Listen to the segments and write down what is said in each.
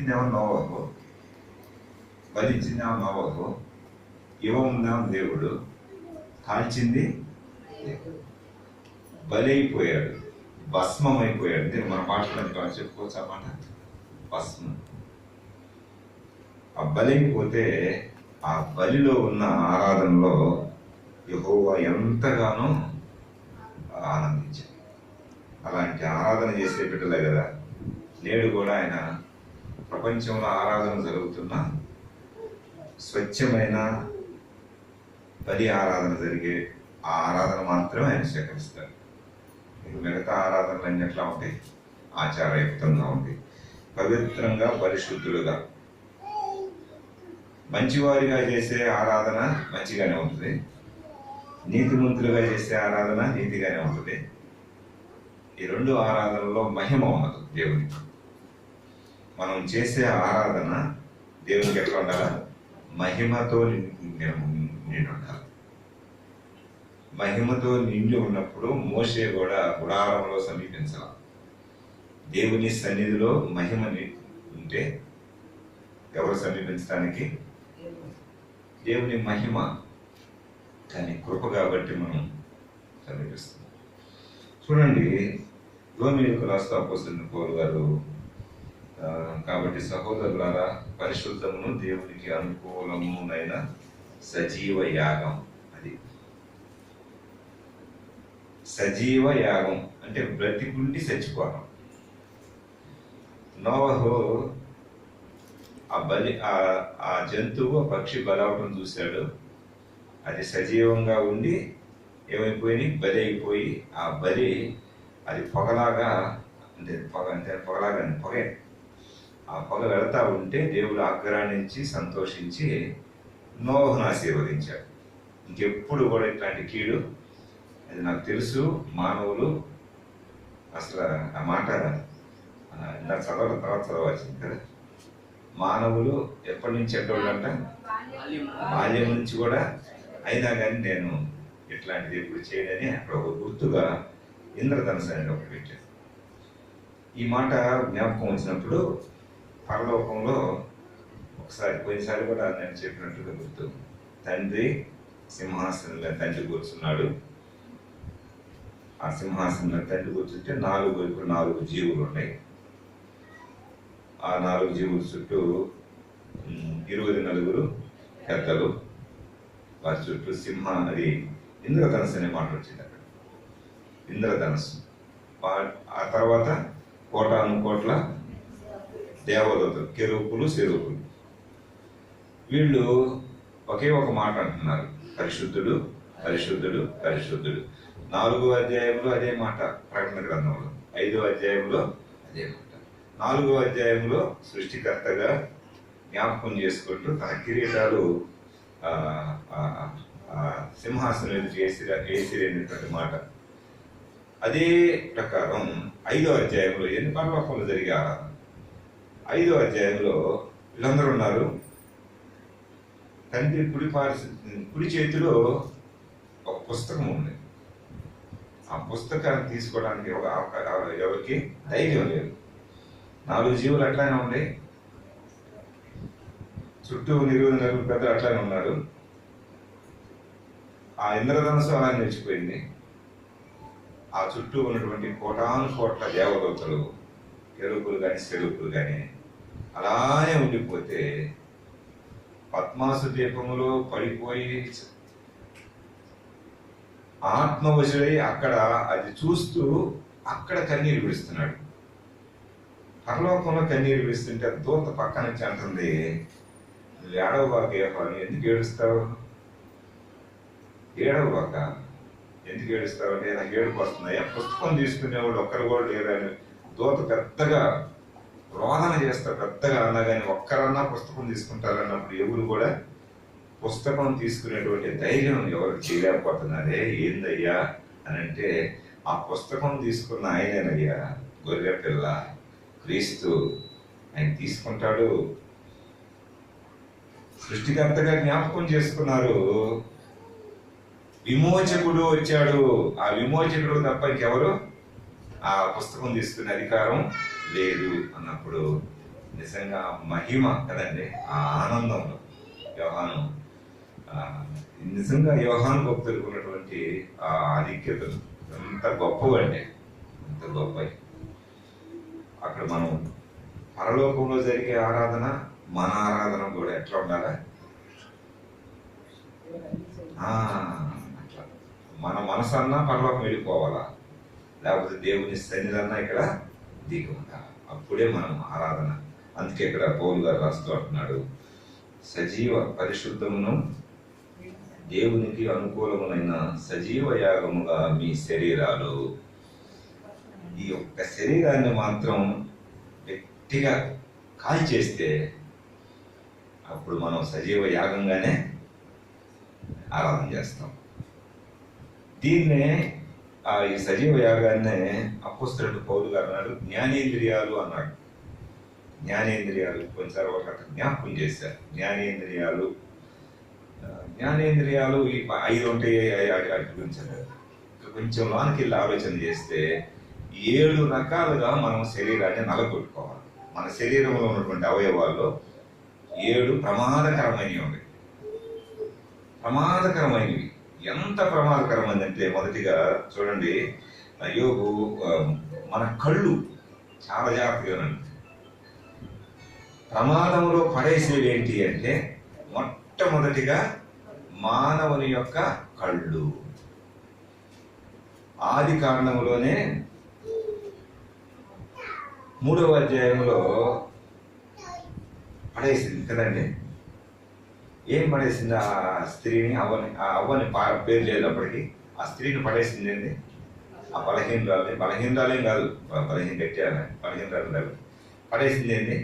పెట్టిందేమో నోవహు, బలిచ్చిందేమో నోవహు, ఇవ్వముందేమో దేవుడు, కాల్చింది దేవుడు. బలైపోయాడు, భస్మం అయిపోయాడు. అంటే మన మాటలు చెప్పుకోవచ్చు అన్నమాట. భస్మం. ఆ బలైపోతే ఆ బలిలో ఉన్న ఆరాధనలో యెహోవా ఎంతగానో ఆనందించాడు. అలాంటి ఆరాధన చేసే బిడ్డలే కదా నేడు కూడా ఆయన ప్రపంచంలో ఆరాధన జరుగుతున్న స్వచ్ఛమైన బలి ఆరాధన జరిగే ఆ ఆరాధన మాత్రమే ఆయన స్వీకరిస్తాడు. మిగతా ఆరాధనలు ఎట్లా ఉంటాయి? ఆచారయుక్తంగా ఉంటాయి, పవిత్రంగా, పరిశుద్ధులుగా. మంచివారిగా చేసే ఆరాధన మంచిగానే ఉంటుంది, నీతిమంతులుగా చేసే ఆరాధన నీతిగానే ఉంటుంది. ఈ రెండు ఆరాధనలో మహిమ ఉండదు దేవునికి. మనం చేసే ఆరాధన దేవునికి ఎట్లా ఉండాలా? మహిమతో నిండి ఉండాలి. మహిమతో నిండి ఉన్నప్పుడు మోషే కూడా గుడారంలో సమీపించాలి. దేవుని సన్నిధిలో మహిమ ఉంటే ఎవరు సమీపించడానికి? దేవుని మహిమ. కానీ కృప కాబట్టి మనం సమీపిస్తున్నాం. చూడండి, రోమీయులకు రాస్తూ అపోస్తలుడైన పౌలు గారు, కాబట్టి సహోదరులారా, పరిశుద్ధమును దేవునికి అనుకూలమునైన సజీవ యాగం, అది సజీవ యాగం అంటే బ్రతికుండి చచ్చిపోవడం. నోవహు ఆ బలి ఆ జంతువు పక్షి బలవటం చూశాడు. అది సజీవంగా ఉండి ఏమైపోయి బలి అయిపోయి, ఆ బలి అది పొగలాగా పొగే ఆ పొగ వెళతా ఉంటే దేవుడు ఆగ్రహించి సంతోషించి నోవహును ఆశీర్వదించాడు. ఇంకెప్పుడు కూడా ఇట్లాంటి కీడు, అది నాకు తెలుసు, మానవులు అసలు ఆ మాట నా చదవడం తర్వాత చదవాల్సింది కదా. మానవులు ఎప్పటి నుంచి ఎక్కడంట? బాల్యం నుంచి కూడా. అయినా కానీ నేను ఇట్లాంటిది ఎప్పుడు చేయడని అక్కడ ఒక గుర్తుగా ఇంద్రధనుసు అనేది ఒకటి పెట్టాను. ఈ మాట జ్ఞాపకం వచ్చినప్పుడు పరలోకంలో ఒకసారి పోయినసారి కూడా నేను చెప్పినట్టుగా గుర్తు, తండ్రి సింహాసనంలో తండ్రి కూర్చున్నాడు. ఆ సింహాసనంలో తండ్రి కూర్చుంటే ఇప్పుడు 4 జీవులు ఉన్నాయి. ఆ 4 జీవుల చుట్టూ 24 పెద్దలు, వారి చుట్టూ అది ఇంద్రధనుసు అనే మాట వచ్చింది అక్కడ. ఇంద్రధనుసు. ఆ తర్వాత కోటాను కోట్ల దేవదూతలు, కెరూపులు, సెరూపులు. వీళ్ళు ఒకే ఒక మాట అంటున్నారు, పరిశుద్ధుడు, పరిశుద్ధుడు, పరిశుద్ధుడు. 4వ అధ్యాయంలో అదే మాట, ప్రకటన గ్రంథంలో 5వ అధ్యాయంలో అదే మాట. 4వ అధ్యాయంలో సృష్టికర్తగా జ్ఞాపకం చేసుకుంటూ తన కిరీటాలు సింహాసనం వేసిరేటువంటి మాట. అదే ప్రకారం 5వ అధ్యాయంలో ఎన్ని పరలోకంలో జరిగే ఆరాధన. 5వ అధ్యాయంలో వీళ్ళందరూ ఉన్నారు. తండ్రి కుడి చేతిలో ఒక పుస్తకం ఉంది. ఆ పుస్తకాన్ని తీసుకోవడానికి ఎవరికి ధైర్యం లేదు. 4 జీవులు అట్లానే ఉండే, చుట్టూ 24 పెద్దలు అట్లానే ఉన్నారు. ఆ ఇంద్రధనుసు అలా నిలిచిపోయింది. ఆ చుట్టూ ఉన్నటువంటి కోటాను కోట్ల దేవదూతలు, కెరూపులు కానీ సెరూపులు కానీ అలానే ఉండిపోతే పద్మాసు దీపములో పడిపోయి ఆత్మవశుడై అక్కడ అది చూస్తూ అక్కడ కన్నీరు విడుస్తున్నాడు. పరలోకంలో కన్నీరు విడుస్తుంటే దూత పక్క నుంచి అంటుంది, నువ్వు ఏడవబాక, ఎందుకు ఏడుస్తావు? ఏడవబాక, ఎందుకు ఏడుస్తావు అంటే నాకు ఏడుపు వస్తున్నాయా? పుస్తకం తీసుకునేవాడు ఒక్కరు కూడా లేరని దూత పెద్దగా రోదన చేస్తారు. పెద్దగా అన్నా కానీ ఒక్కరన్నా పుస్తకం తీసుకుంటారన్నప్పుడు ఎవరు కూడా పుస్తకం తీసుకునేటువంటి ధైర్యం ఎవరు చేయలేకపోతున్నారే. ఏందయ్యా అని అంటే, ఆ పుస్తకం తీసుకున్న ఆయనేనయ్యా, గొర్రె పిల్ల క్రీస్తు. ఆయన తీసుకుంటాడు. సృష్టికర్తగా జ్ఞాపకం చేసుకున్నారు. విమోచకుడు వచ్చాడు. ఆ విమోచకుడు తప్ప ఇంకెవరు ఆ పుస్తకం తీసుకునే అధికారం లేదు అన్నప్పుడు నిజంగా మహిమ కదండి. ఆ ఆనందంలో యోహాను నిజంగా యోహాను భక్తులకు ఉన్నటువంటి ఆ ఆధిక్యతలు ఎంత గొప్పవండి, ఎంత గొప్పవి. అక్కడ మనం పరలోకంలో జరిగే ఆరాధన, మన ఆరాధన కూడా ఎట్లా ఉండాలా? అట్లా మన మనసన్నా పరలోకం వెళ్ళిపోవాలా, లేకపోతే దేవుని సన్నిధన్నా ఇక్కడ దిగి ఉండాలి. అప్పుడే మనం ఆరాధన. అందుకే ఇక్కడ పౌలు గారు రాస్తూ అంటున్నాడు, సజీవ పరిశుద్ధమును దేవునికి అనుకూలమునైన సజీవ యాగముగా మీ శరీరాలు. ఈ యొక్క శరీరాన్ని మాత్రం గట్టిగా కాల్చేస్తే అప్పుడు మనం సజీవ యాగంగానే ఆరాధన చేస్తాం. దీన్నే ఈ సజీవ యాగాన్నే అపోస్తలుడు పౌలు గారు అన్నాడు జ్ఞానేంద్రియాలు అన్నాడు. జ్ఞానేంద్రియాలు కొంచెం ఒక జ్ఞాపకం చేశారు. జ్ఞానేంద్రియాలు ఈ 5 ఉంటాయి. వాటి గురించి కొంచెం లోనికి వెళ్ళి ఆలోచన చేస్తే 7 రకాలుగా మనం శరీరాన్ని నలగొట్టుకోవాలి. మన శరీరంలో ఉన్నటువంటి అవయవాల్లో 7 ప్రమాదకరమైనవి ఉన్నాయి. ప్రమాదకరమైనవి ఎంత ప్రమాదకరమైందంటే, మొదటిగా చూడండి, యోగు మన కళ్ళు చాలా జాగ్రత్తగా ఉండండి. ప్రమాదంలో పడేసేవి ఏంటి అంటే, మొట్టమొదటిగా మానవుని యొక్క కళ్ళు. ఆది కాండంలోనే 3వ అధ్యాయంలో పడేసింది కదండి. ఏం పడేసింది? ఆ స్త్రీని, అవ్వని పేరు లేనప్పటికీ ఆ స్త్రీని పడేసింది ఏంటి? ఆ బలహీనరాలేం కాదు, బలహీనరాలు కాదు, పడేసింది ఏంటి?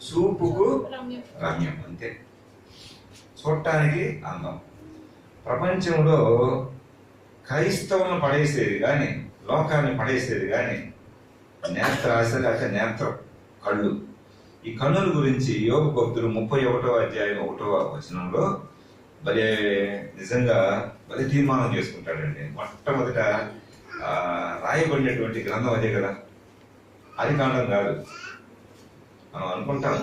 చూపుకు రమ్యం, అంతే. చూడటానికి అందం. ప్రపంచంలో క్రైస్తవులను పడేసేది కానీ, లోకాన్ని పడేసేది కానీ నేత్రాశ లేక నేత్రం, కళ్ళు. ఈ కన్నుల గురించి యోగ భక్తుడు 31వ అధ్యాయం 1వ వచనంలో నిజంగా తీర్మానం చేసుకుంటాడండి. మొట్టమొదట రాయబడినటువంటి గ్రంథం అదే కదా, ఆది కాండం కాదు. మనం అనుకుంటాం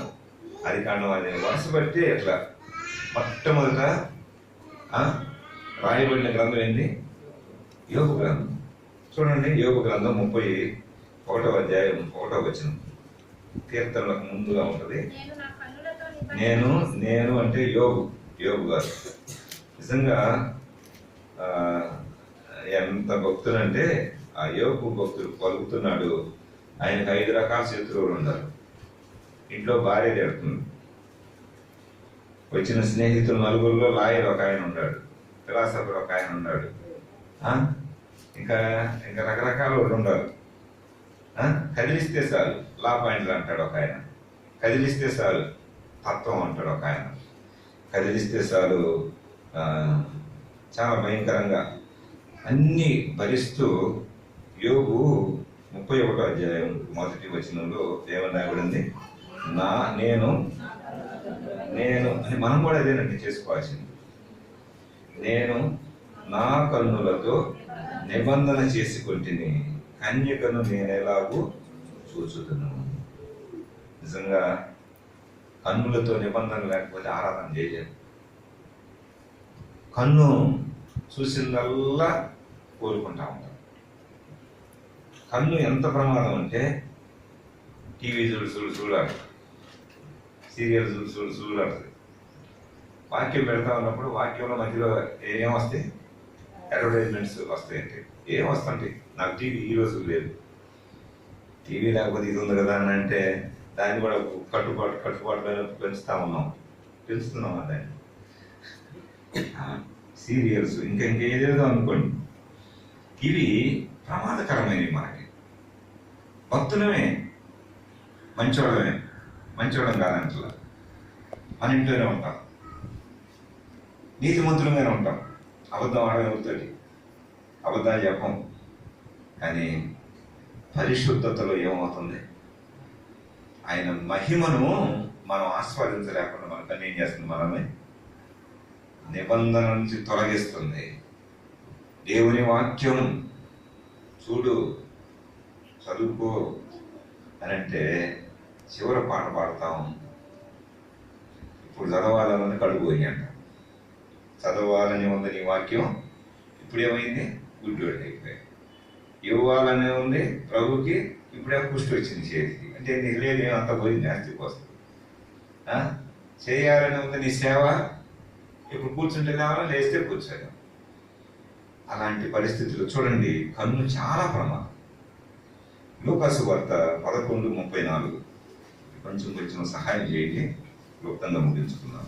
ఆది కాండం అదే, వరుస బట్టి ఎట్లా మొట్టమొదట రాయబడిన గ్రంథం ఏంటి? యోగ గ్రంథం. చూడండి, యోగ గ్రంథం 31వ అధ్యాయం 1వ వచనం, కీర్తనలకు ముందుగా ఉంటుంది. నేను అంటే యోగు గారు నిజంగా ఎంత భక్తులంటే, ఆ యోగు భక్తుడు పలుకుతున్నాడు. ఆయనకు 5 రకాల శత్రువులు ఉన్నారు. ఇంట్లో భార్య తిడుతుంది. వచ్చిన స్నేహితులు నలుగురిలో లాయర్ ఒక ఆయన ఉన్నాడు, ఫిలాసఫర్ ఒక ఆయన ఉన్నాడు, ఇంకా రకరకాల వాళ్ళు ఉన్నారు. కదిలిస్తే చాలు లా పాయింట్లు అంటాడు ఒక ఆయన, కదిలిస్తే చాలు తత్వం అంటాడు ఒక ఆయన, కదిలిస్తే చాలు చాలా భయంకరంగా అన్నీ భరిస్తూ యోగు 31వ అధ్యాయం 1వ వచనంలో ఏమని రాయబడింది? నేను అని మనం కూడా అదేనండి చేసుకోవాల్సింది. నేను నా కన్నులతో నిబంధన చేసుకుంటుని, కన్యకను నేను ఎలాగూ చూచుతున్నాను. నిజంగా కన్నులతో నిబంధన లేకపోతే ఆరాధన చేయలేదు. కన్ను చూసిందల్లా కోరుకుంటా ఉంటాం. కన్ను ఎంత ప్రమాదం అంటే, టీవీ చూడాలి, సీరియల్ చూడాలి, వాక్యం పెడతా ఉన్నప్పుడు వాక్యంలో మధ్యలో ఏమొస్తాయి? అడ్వర్టైజ్మెంట్స్ వస్తాయంటే ఏం వస్తుంటాయి? నాకు టీవీ ఈ రోజు లేదు, టీవీ లేకపోతే ఇది ఉంది కదా అని అంటే దాన్ని కూడా కట్టుబాటు పెంచుతున్నాం దాన్ని. సీరియల్స్ ఇంకేదేదో అనుకోండి, ఇవి ప్రమాదకరమైనవి మనకి. భక్తులమే మంచోళ్ళం కాదంటలా, మన ఇంట్లోనే ఉంటాం, నీతిమంతులమైన ఉంటాం, అబద్ధం ఆడగలుగుతుంది, అబద్ధాలు చెప్పం. కానీ పరిశుద్ధతలో ఏమవుతుంది? ఆయన మహిమను మనం ఆస్వాదించలేకుండా మనకన్నీ ఏం చేస్తుంది? మనమే నిబంధన నుంచి తొలగిస్తుంది. దేవుని వాక్యం చూడు, చదువుకో అని అంటే చివరి పాట పాడతాం. ఇప్పుడు చదవాలని ఉంది కడుపు పోయి అంట, చదవాలని ఉంది నీ వాక్యం, ఇప్పుడు ఏమైంది గుడ్డోడి అయిపోయాయి. ఇవ్వాలనే ఉంది ప్రభుకి, ఇప్పుడే కుష్టి వచ్చింది చేతికి, అంటే నీకు లేదు ఏమంతా పోయింది ఆస్తికి వస్తుంది. చేయాలని ఉంది నీ సేవ, ఇప్పుడు కూర్చుంటే లేవాలా, లేస్తే కూర్చోలేం. అలాంటి పరిస్థితులు చూడండి, కన్ను చాలా ప్రమాదం. లూకాసు వార్త 11:34 కొంచెం సహాయం చేయండి, క్లుప్తంగా ముగించుకున్నాం.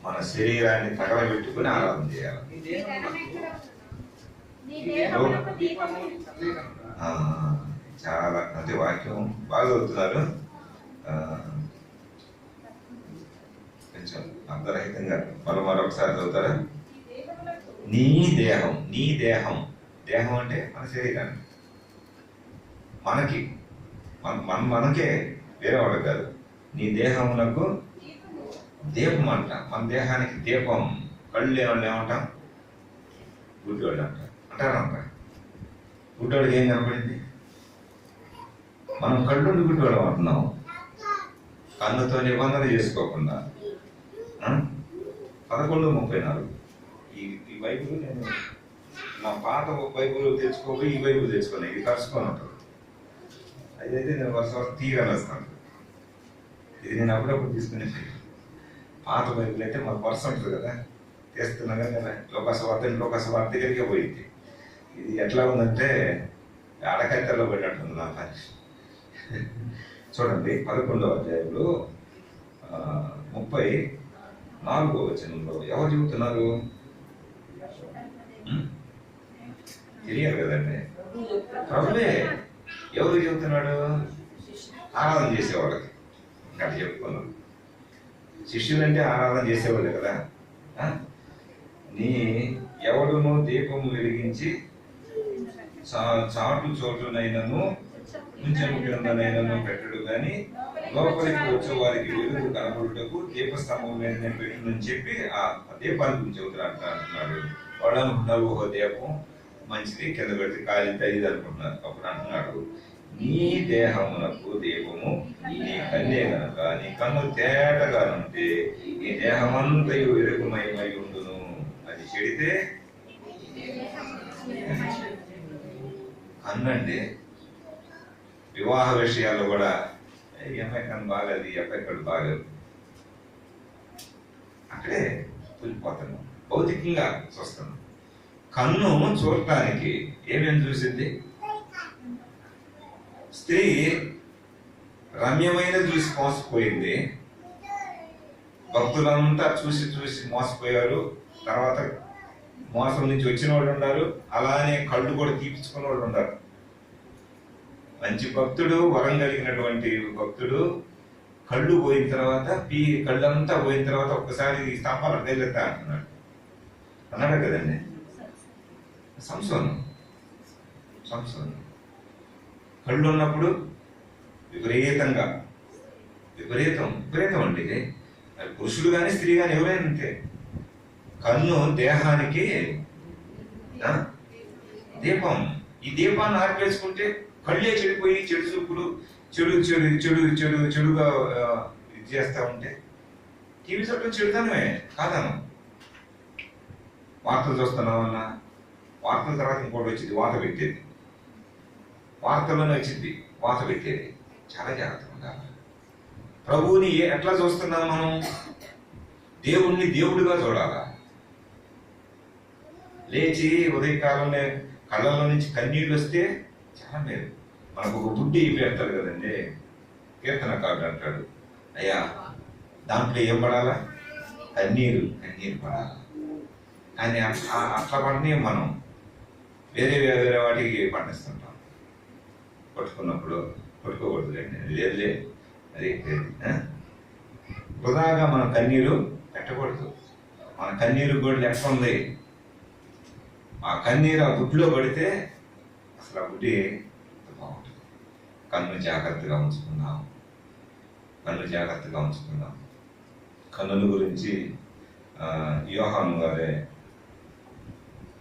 మన శరీరాన్ని తగలబెట్టుకుని ఆరాధన చేయాలి. చాలా అంటే వాక్యం బాగా అవుతున్నారు, కొంచెం అర్థరహితంగా మరొకసారి చదువుతారా? నీ దేహం, నీ దేహం, దేహం అంటే మన శరీరాన్ని, మనకే, వేరే వాళ్ళకి కాదు. నీ దేహమునకు దీపం అంట. మన దేహానికి దీపం. కళ్ళు ఏమంటాం? గుడ్డోడు అంటారంట. గుడ్డోడికి ఏం కనపడింది? మనం కళ్ళుండి గుడ్డోడు అంటున్నాం, కన్నుతో నిబంధన చేసుకోకుండా. 11:34 ఈ బైబుల్ నేను నా పాత బైబుల్ తెచ్చుకోపోయి ఈ బైబుల్ తెచ్చుకున్నాను. ఇది కలుసుకొని ఉంటుంది. అదైతే నేను వరుస తీయగలను వస్తాను. ఇది నేను అప్పుడప్పుడు తీసుకునే పాత బైబుల్ అయితే మాకు వరుస ఉంటుంది కదా, తెస్తున్నా కదా. లోకసవార్త దగ్గరికే పోయింది. ఇది ఎట్లా ఉందంటే అడకత్తెల్లో పెట్టినట్టుంది నా పని. చూడండి 11వ అధ్యాయంలో 34వ వచనంలో ఎవరు చెబుతున్నారు? తెలియదు కదండి, ప్రభువే. ఎవరు చెబుతున్నాడు? ఆరాధన చేసేవాళ్ళకి. అట్లా చెప్పుకున్నాడు. శిష్యులు అంటే ఆరాధన చేసేవాళ్ళే కదా. నీ ఎవడును దీపము వెలిగించి చాటు చోటునైనను కొంచెం కిందనైనను పెట్టడు కానీ లోపలికి వచ్చే వారికి వెలుగు కనబడుటకు దీపస్తంభం మీదనే పెట్టునని చెప్పి ఆ దీపాన్ని గురించి అంటున్నాడు. వాడు అనుకున్నారు, ఓహో దీపం మంచిది, కింద పెడితే కాలితే ఇది అనుకుంటున్నారు. అప్పుడు అంటున్నాడు, నీ దేహమునకు దీపము నీ కన్నే గనక నీ కన్ను తేటగా ఉంటే నీ దేహమంతయు వెలుగుమయమై ఉండును. అది చెడితే కన్ను అంటే వివాహ విషయాల్లో కూడా ఎంఐ కన్ను బాగది, ఎఫ్ఐ కన్ను బాగదు, అక్కడే కూలిపోతున్నాం. భౌతికంగా చూస్తున్నాం. కన్ను చూడటానికి ఏమేమి చూసింది? స్త్రీ రమ్యమైన చూసి మోసపోయింది. భక్తులంతా చూసి మోసపోయారు. తర్వాత మోసం నుంచి వచ్చిన వాళ్ళు ఉన్నారు, అలానే కళ్ళు కూడా తీపించుకున్న వాళ్ళు ఉన్నారు. మంచి భక్తుడు, వరం కలిగినటువంటి భక్తుడు కళ్ళు పోయిన తర్వాత, కళ్ళంతా పోయిన తర్వాత ఒక్కసారి స్తంభాలు తేలిస్తా అన్నాడు కదండి సంసోను. కళ్ళు ఉన్నప్పుడు విపరీతం అండి. పురుషుడు కానీ స్త్రీ కానీ ఎవరైనా అంతే. కన్ను దేహానికి దీపం. ఈ దీపాన్ని ఆర్పేసుకుంటే కళ్ళే చెడిపోయి చెడు చూపులు, చెడుగా ఇది చేస్తా ఉంటే టీవీ చూడటం చెడుతనమే కాదను. వార్తలు చూస్తున్నామన్నా, వార్తల తర్వాత ఇంకోటి వచ్చింది వాత పెట్టేది, వార్తల్లోనే వచ్చింది వాత పెట్టేది. చాలా జాగ్రత్తగా ఉండాలి. ప్రభువుని ఎట్లా చూస్తున్నాం మనం? దేవుణ్ణి దేవుడిగా చూడాలా. లేచి ఉదయకాలంలో కళ్ళల్లో నుంచి కన్నీళ్ళు వస్తే చాలా మేలు. మనకు ఒక బుడ్డి పెడతారు కదండి, కీర్తనకారుడు అంటాడు, అయ్యా దాంట్లో ఏం పడాలా? కన్నీరు పడాలా. కానీ అట్లా పడినే మనం వేరే వాటికి పండిస్తుంటాం. కొట్టుకోకూడదు లేదులే, అది వృధాగా మన కన్నీరు పెట్టకూడదు. మన కన్నీరు కూడా లెక్క ఉంది. ఆ కన్నీరు ఆ గుడ్లో పడితే అసలు ఆ గుడ్డి బాగుంటుంది. కన్ను జాగ్రత్తగా ఉంచుకుందాం. కన్నుల గురించి యోహాను గారే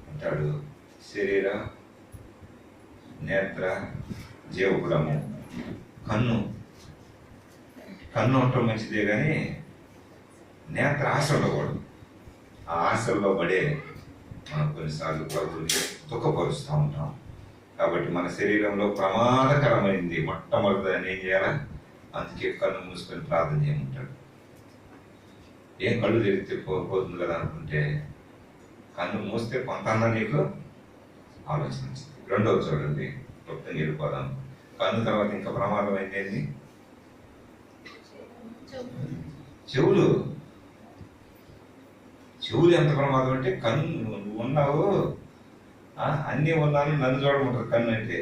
అంటాడు, శరీర, నేత్ర, జీవకుడము కన్ను ఉండటం మంచిదే కానీ నేత్ర ఆశ ఉండకూడదు. ఆ ఆశల్లో పడే మనం కొన్నిసార్లు కొరతల్ని దుఃఖపరుస్తూ ఉంటాం. కాబట్టి మన శరీరంలో ప్రమాదకరమైంది మొట్టమొదటి దాన్ని ఏం చేయాలా? అందుకే కన్ను మూసుకొని ప్రార్థన చేయమంటాడు. ఏం కళ్ళు తెరిస్తే పోతుంది కదా అనుకుంటే కన్ను మూస్తే కొంత నీకు ఆలోచన వచ్చింది. రెండవది చూడండి, క్లుప్తంగా వెళ్ళిపోదాం. కన్ను తర్వాత ఇంకా ప్రమాదమైంది ఏంటి? చెవులు ఎంత ప్రమాదం అంటే, కన్ను నువ్వు ఉన్నావు, అన్నీ ఉన్నాను నన్ను చూడమంటారు. కన్ను అంటే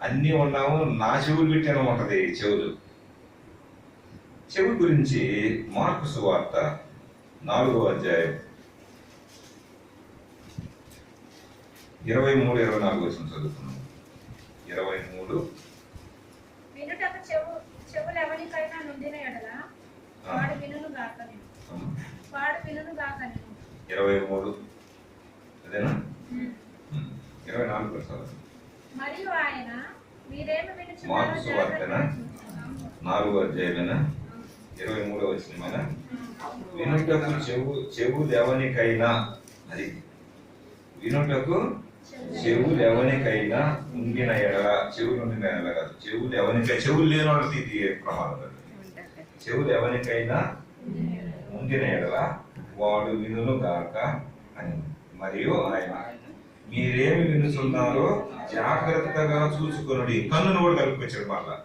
అన్నీ ఉన్నావు నా చెవులు పెట్టాను ఉంటది. చెవుల గురించి మార్కు సువార్త 4వ అధ్యాయం 23-24 వచ్చిన చదువుతున్నాం. 23 చెవులు ఎవరికైనా నుండిన ఎడల వాడు వినును గాక. 23 అదేనా? 24 మరియు ఆయన మీరేమి వినుచున్నారో మార్కు సువార్తనా 4వ అధ్యాయమేనా 23వ వచనమేనా? వినుటకు చెవులు ఎవరికైనా, అది వినుటకు చెవులు ఎవరికైనా ఉండిన ఎడల, చెవులు ఉండిన ఎడల కాదు, చెవులు ఎవరికైనా, చెవులు లేని వాళ్ళకి ఇది ప్రమాదం. చెవులు ఎవరికైనా ఉండిన ఎడల వాడు వినును గాక అని. మరియు ఆయన మీరేమి వినుచున్నారో జాగ్రత్తగా చూసుకొనుడి. కన్నును కూడా కలుపుకొచ్చాడు మళ్ళా.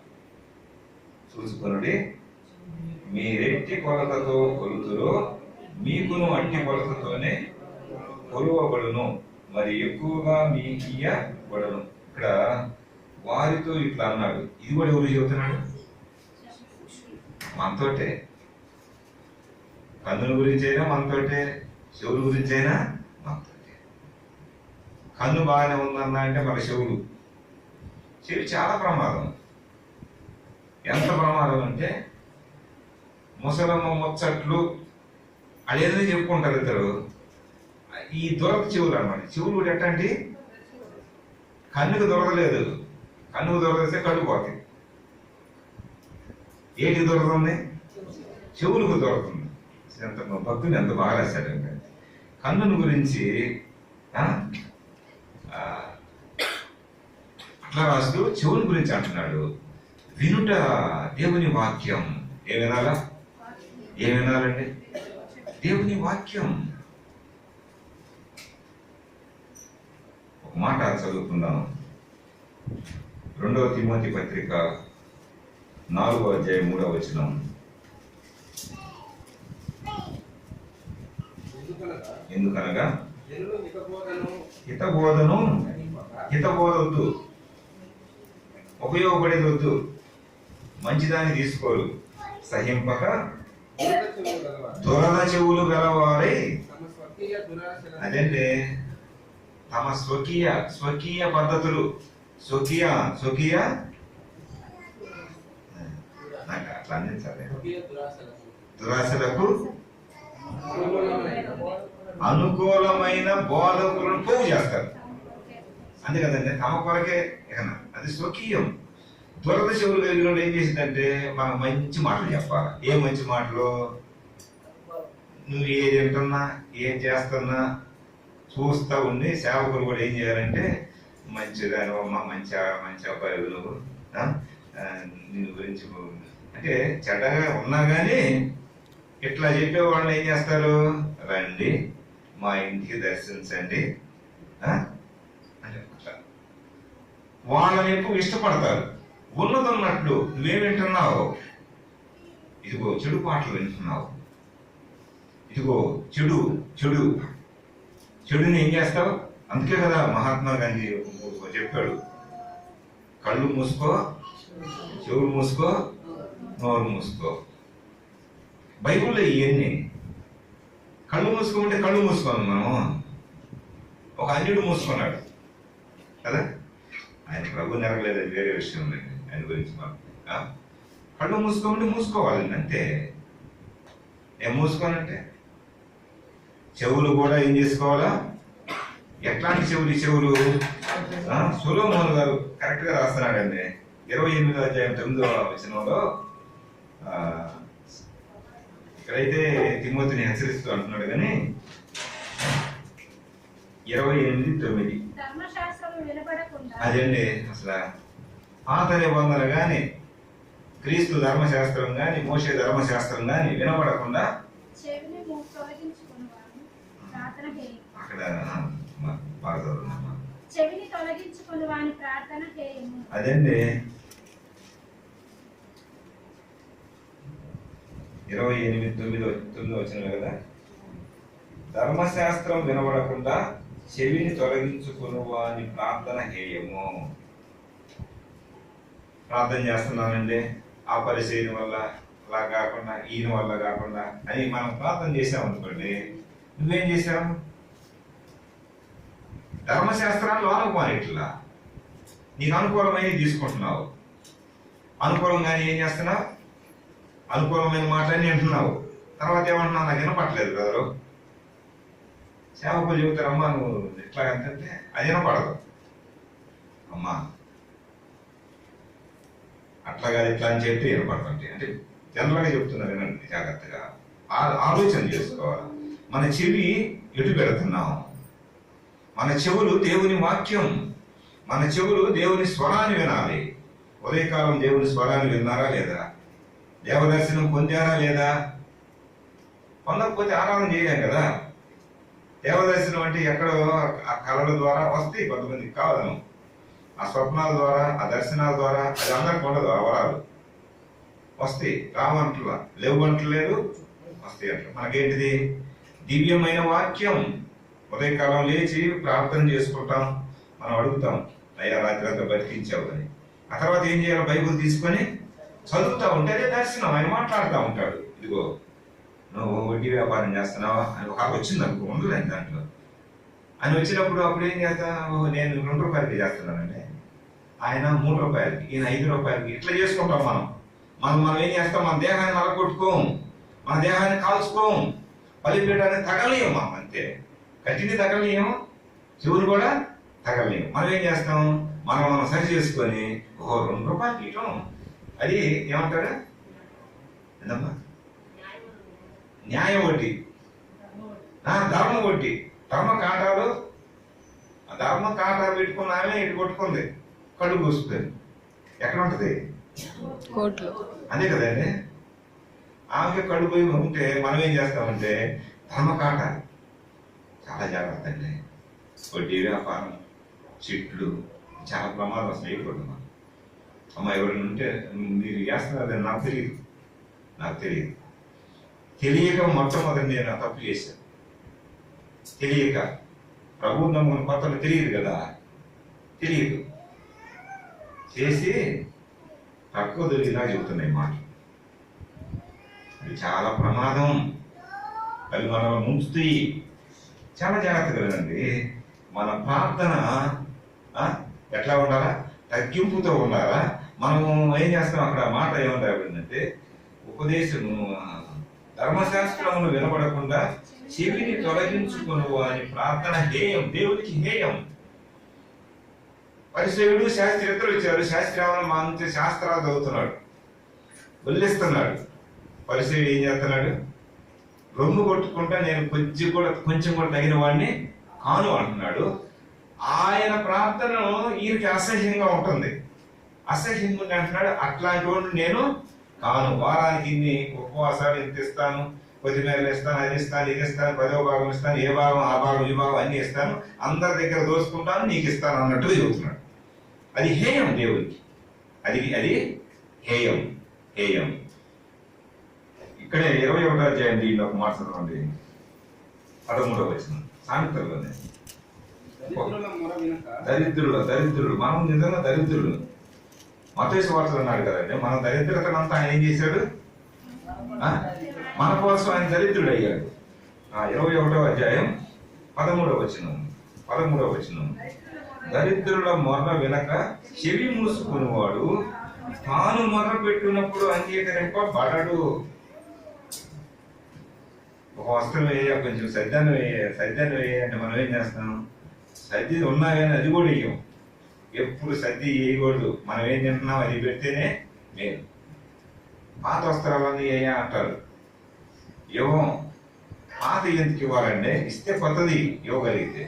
చూసుకొనుడి, మీరెట్టి కొలతతో కొలుతురో మీకును అట్టి కొలతతోనే కొలువబడును, మరి ఎక్కువగా మీకు ఇయ్యబడును. ఇక్కడ వారితో ఇట్లా అన్నాడు. ఇది కూడా ఎవరు చెబుతున్నాడు? మనతోటే. కన్నుల గురించి అయినా మనతోటే, చెవుల గురించి అయినా మనతోటే. కన్ను బాగానే ఉందన్నా అంటే మన చెవి చాలా ప్రమాదం. ఎంత ప్రమాదం అంటే, ముసలమ్మ ముచ్చట్లు అదేదో చెప్పుకుంటారు ఇద్దరు. ఈ దొరక చెవులు అన్నమాట. చెవులు కూడా ఎట్టంటే కన్నుకు దొరకలేదు. కన్నుకు దొరకస్తే కళ్ళు పోతాయి. ఏంటికి దొరుకుతుంది? చెవులకు దొరుకుతుంది. ఎంత భక్తులు ఎంత బాగా రాశారంటే, కన్నుని గురించి అట్లా రాస్తూ చెవుల గురించి అంటున్నాడు. వినుట దేవుని వాక్యం. ఏం వినాలా? ఏం వినాలండి? దేవుని వాక్యం. ఒక మాట చదువుకుందాం. 2వ తిమోతి పత్రిక 4వ అధ్యాయం 3వ వచనం. ఎందుకనగా హితబోధవద్దు, ఉపయోగపడేది వద్దు, మంచిదాన్ని తీసుకోరు, సహింపక దురద చెవులు గలవారై, అదండి తమ స్వకీయ పద్ధతులు, స్వకీయ నాకు అట్లా అందించాలి. దురాశలకు అనుకూలమైన బోధకులను పోగు చేస్తారు. అంతే కదండి, తమ కొరకే. అది స్వకీయం. దురద చెవులు కలిగిన ఏం చేసిందంటే, మనం మంచి మాటలు చెప్పాలి. ఏ మంచి మాటలు? నువ్వు ఏది వింటున్నా, ఏం చేస్తున్నా చూస్తా ఉండి సేవకులు కూడా ఏం చేయాలంటే, మంచిదాను అమ్మ, మంచి అబ్బాయి నువ్వు, దీని గురించి అంటే చెడ్డగా ఉన్నా కానీ ఇట్లా చెప్పే వాళ్ళని ఏం చేస్తారు? రండి మా ఇంటికి దర్శించండి అంటే వాళ్ళని ఎక్కువ ఇష్టపడతారు. ఉన్నదన్నట్లు నువ్వేం వింటున్నావు? ఇదిగో చెడు పాటలు వింటున్నావు, ఇదిగో చెడుని ఏం చేస్తావు? అందుకే కదా మహాత్మా గాంధీ చెప్పాడు, కళ్ళు మూసుకో, చెవులు మూసుకో, నోరు మూసుకో. బైబుల్లో ఇవన్నీ. కళ్ళు మూసుకోమంటే కళ్ళు మూసుకోను మనం. ఒక అన్యుడు మూసుకున్నాడు కదా, ఆయన ప్రభు నెరగలేదు, అది వేరే విషయం లేదు. ఆయన గురించి మనం కళ్ళు మూసుకోమంటే మూసుకోవాలండి, అంతే. ఏం మూసుకోనంటే చెవులు కూడా ఏం చేసుకోవాలా? ఎట్లాంటి చెవులు? సొలొమోను గారు కరెక్ట్ గా రాస్తున్నాడండి. 28వ అధ్యాయం 9వ వచనంలో ఇక్కడైతే తిమోతిని హెచ్చరిస్తూ అంటున్నాడు కానీ 28:9 ధర్మశాస్త్రం వినబడకుండా అదండి అసలు పాత నిబంధన కానీ క్రీస్తు ధర్మశాస్త్రం కానీ మోషే ధర్మశాస్త్రం కానీ వినబడకుండా చెవిని తొలగించుకునేవాడు ప్రార్థన చేయి. అక్కడ బాగా చదువుతున్నామా? చెవిని తొలగించుకుని వాని ప్రార్థన చేయము. అదండి 28:9 వచ్చిన కదా, ధర్మశాస్త్రం వినబడకుండా చెవిని తొలగించుకుని వాని ప్రార్థన హేయము. ప్రార్థన చేస్తున్నానండి ఆ పరిచయం వల్ల అలా కాకుండా ఈయన వల్ల కాకుండా అని మనం ప్రార్థన చేసామనుకోండి, నువ్వేం చేసావు? ధర్మశాస్త్రాన్ని లోనకపోనిట్లా నీకు అనుకూలమైనవి తీసుకుంటున్నావు, అనుకూలంగానే ఏం చేస్తున్నావు? అనుకూలమైన మాటని వింటున్నావు. తర్వాత ఏమంటున్నావు? నాకు వినపట్లేదు బ్రదరు. సేవకులు చెబుతారమ్మా నువ్వు ఎట్లా అంటే అది వినపడదు. అమ్మా అట్లా కాదు ఇట్లా అని చెప్తే వినపడుతుంటే అంటే జనరల్గా చెప్తున్నా వినండి జాగ్రత్తగా ఆలోచన చేసుకోవాలి. మన చెవి ఎటు పెడుతున్నాం? మన చెవులు దేవుని వాక్యం, మన చెవులు దేవుని స్వరాన్ని వినాలి. ఉదయకాలం దేవుని స్వరాన్ని విన్నారా లేదా? దేవదర్శనం పొందారా లేదా? పొందకపోతే ఆరాధన చేయలేం కదా. దేవదర్శనం అంటే ఎక్కడో ఆ కళల ద్వారా వస్తాయి, కొంతమందికి కావాలను. ఆ స్వప్నాల ద్వారా, ఆ దర్శనాల ద్వారా అది అందరికి ఉండదు. ఆ వరాలు వస్తాయి, రావంటలా లేవు అంటలేదు, వస్తాయి అంట. మనకేంటిది? దివ్యమైన వాక్యం. ఉదయకాలం లేచి ప్రార్థన చేసుకుంటాం, మనం అడుగుతాం అయ్యా రాత్రి అంతా బతికించావు అని. ఆ తర్వాత ఏం చేయాలి? బైబుల్ తీసుకొని చదువుతా ఉంటే అదే దర్శనం. ఆయన మాట్లాడుతూ ఉంటాడు, ఇదిగో నువ్వు వడ్డీ వ్యాపారం చేస్తున్నావా అని ఒక వచ్చింది అనుకో, ఉండలేదు దాంట్లో అని వచ్చినప్పుడు అప్పుడు ఏం చేస్తా? నేను 2 రూపాయలకి చేస్తున్నానండి, ఆయన 3 రూపాయలకి, ఈయన 5 రూపాయలకి. ఇట్లా చేసుకుంటాం మనం ఏం చేస్తాం? మన దేహాన్ని నలగొట్టుకోం, మన దేహాన్ని కాల్చుకోం, బలిపీఠాన్ని తగలేం. మనం అంతే, కట్టిని తగలేం, చెవులు కూడా తగలేం. మనం ఏం చేస్తాం? మనం సరి చేసుకొని 2 రూపాయలకి ఇవ్వటం, అది ఏమంటాడు? ఏందమ్మా? న్యాయం వడ్డీ, ధర్మ వడ్డీ. ధర్మ కాటాలు, ధర్మ కాటా పెట్టుకున్న ఆమె ఇటు కొట్టుకుంది, కళ్ళు కూస్తుంది. ఎక్కడ ఉంటుంది? కోట్లు. అదే కదండి. ఆమెకి కళ్ళు పోయి ఉంటే మనం ఏం చేస్తామంటే ధర్మ కాటా. చాలా జాగ్రత్త అండి. వడ్డీ వ్యాపారం, చిట్లు చాలా ప్రమాదం అసలు అయిపోతుంది. అమ్మ ఎవరైనా ఉంటే మీరు చేస్తున్నారని నాకు తెలియదు. తెలియక మొట్టమొదటి నేను ఆ తప్పు చేశాను. తెలియక ప్రభువు నమ్ముకున్న కొత్తలు తెలియదు కదా, తెలియదు చేసి తక్కువ దొరికినా చెబుతున్నాయి మాట. అది చాలా ప్రమాదం. అవి మనం ముంచుతాయి. చాలా జాగ్రత్తగా వినండి. మన ప్రార్థన ఎట్లా ఉండాలా? తగ్గింపుతో ఉండాలా? మనం ఏం చేస్తాం? అక్కడ మాట ఏమని రాబడిందంటే, ఉపదేశము ధర్మశాస్త్రమును వినపడకుండా చెవిని తొలగించుకును అని ప్రార్థన హేయం, దేవుడికి హేయం. పరిసయుడు శాస్త్రి ఇద్దరు వచ్చారు. శాస్త్రి మంచి శాస్త్రాలు చదువుతున్నాడు, వల్లిస్తున్నాడు. పరిసయుడు ఏం చేస్తున్నాడు? రొమ్ము కొట్టుకుంటా నేను కొంచెం కూడా తగిన వాడిని కాను అంటున్నాడు. ఆయన ప్రార్థన ఈయనకి అసహ్యంగా ఉంటుంది. అసహ్యంగా అంటున్నాడు, అట్లాంటి వాడిని నేను కాను. వారానికి ఇన్ని ఉపవాసాలు ఇంత ఇస్తాను, కొద్దిమేరలు ఇస్తాను, అది ఇస్తాను, ఇది ఇస్తాను, 10వ భాగం ఇస్తాను, ఏ భాగం ఆ భాగం ఈ భాగం అన్ని ఇస్తాను, అందరి దగ్గర దోచుకుంటాను, నీకు ఇస్తాను అన్నట్టుగా చెబుతున్నాడు. అది హేయం దేవుడికి. అది హేయం. ఇక్కడే 21వ అధ్యాయం దీనిలో ఒక మాట చదవండి, 13వ వచనం. సామెతల్లోనే దరిద్రులు మనం నిజంగా దరిద్రులు. మత్తయి సువార్తలో అన్నాడు కదండి, మన దరిద్రతనంతా ఆయన ఏం చేశాడు? మన కోసం ఆయన దరిద్రుడు అయ్యాడు. 21వ అధ్యాయం 13వ వచనం. దరిద్రుల మొర్ర వినక చెవి మూసుకునేవాడు తాను మొర్ర పెట్టినప్పుడు అంగీకరింపబడడు. ఒక వస్త్రం వేయ, కొంచెం సద్యాన్ని వేయ అంటే మనం ఏం చేస్తాం? సద్ది ఉన్నా కానీ అది కూడా వేయం. ఎప్పుడు సర్ది వేయకూడదు. మనం ఏం తింటున్నాం అది పెడితేనే మేలు. పాత వస్త్రాలన్నీ ఏ అంటారు, ఇవ్వం. పాత ఎందుకు ఇవ్వాలంటే ఇస్తే కొత్తది ఇవ్వగలిగితే.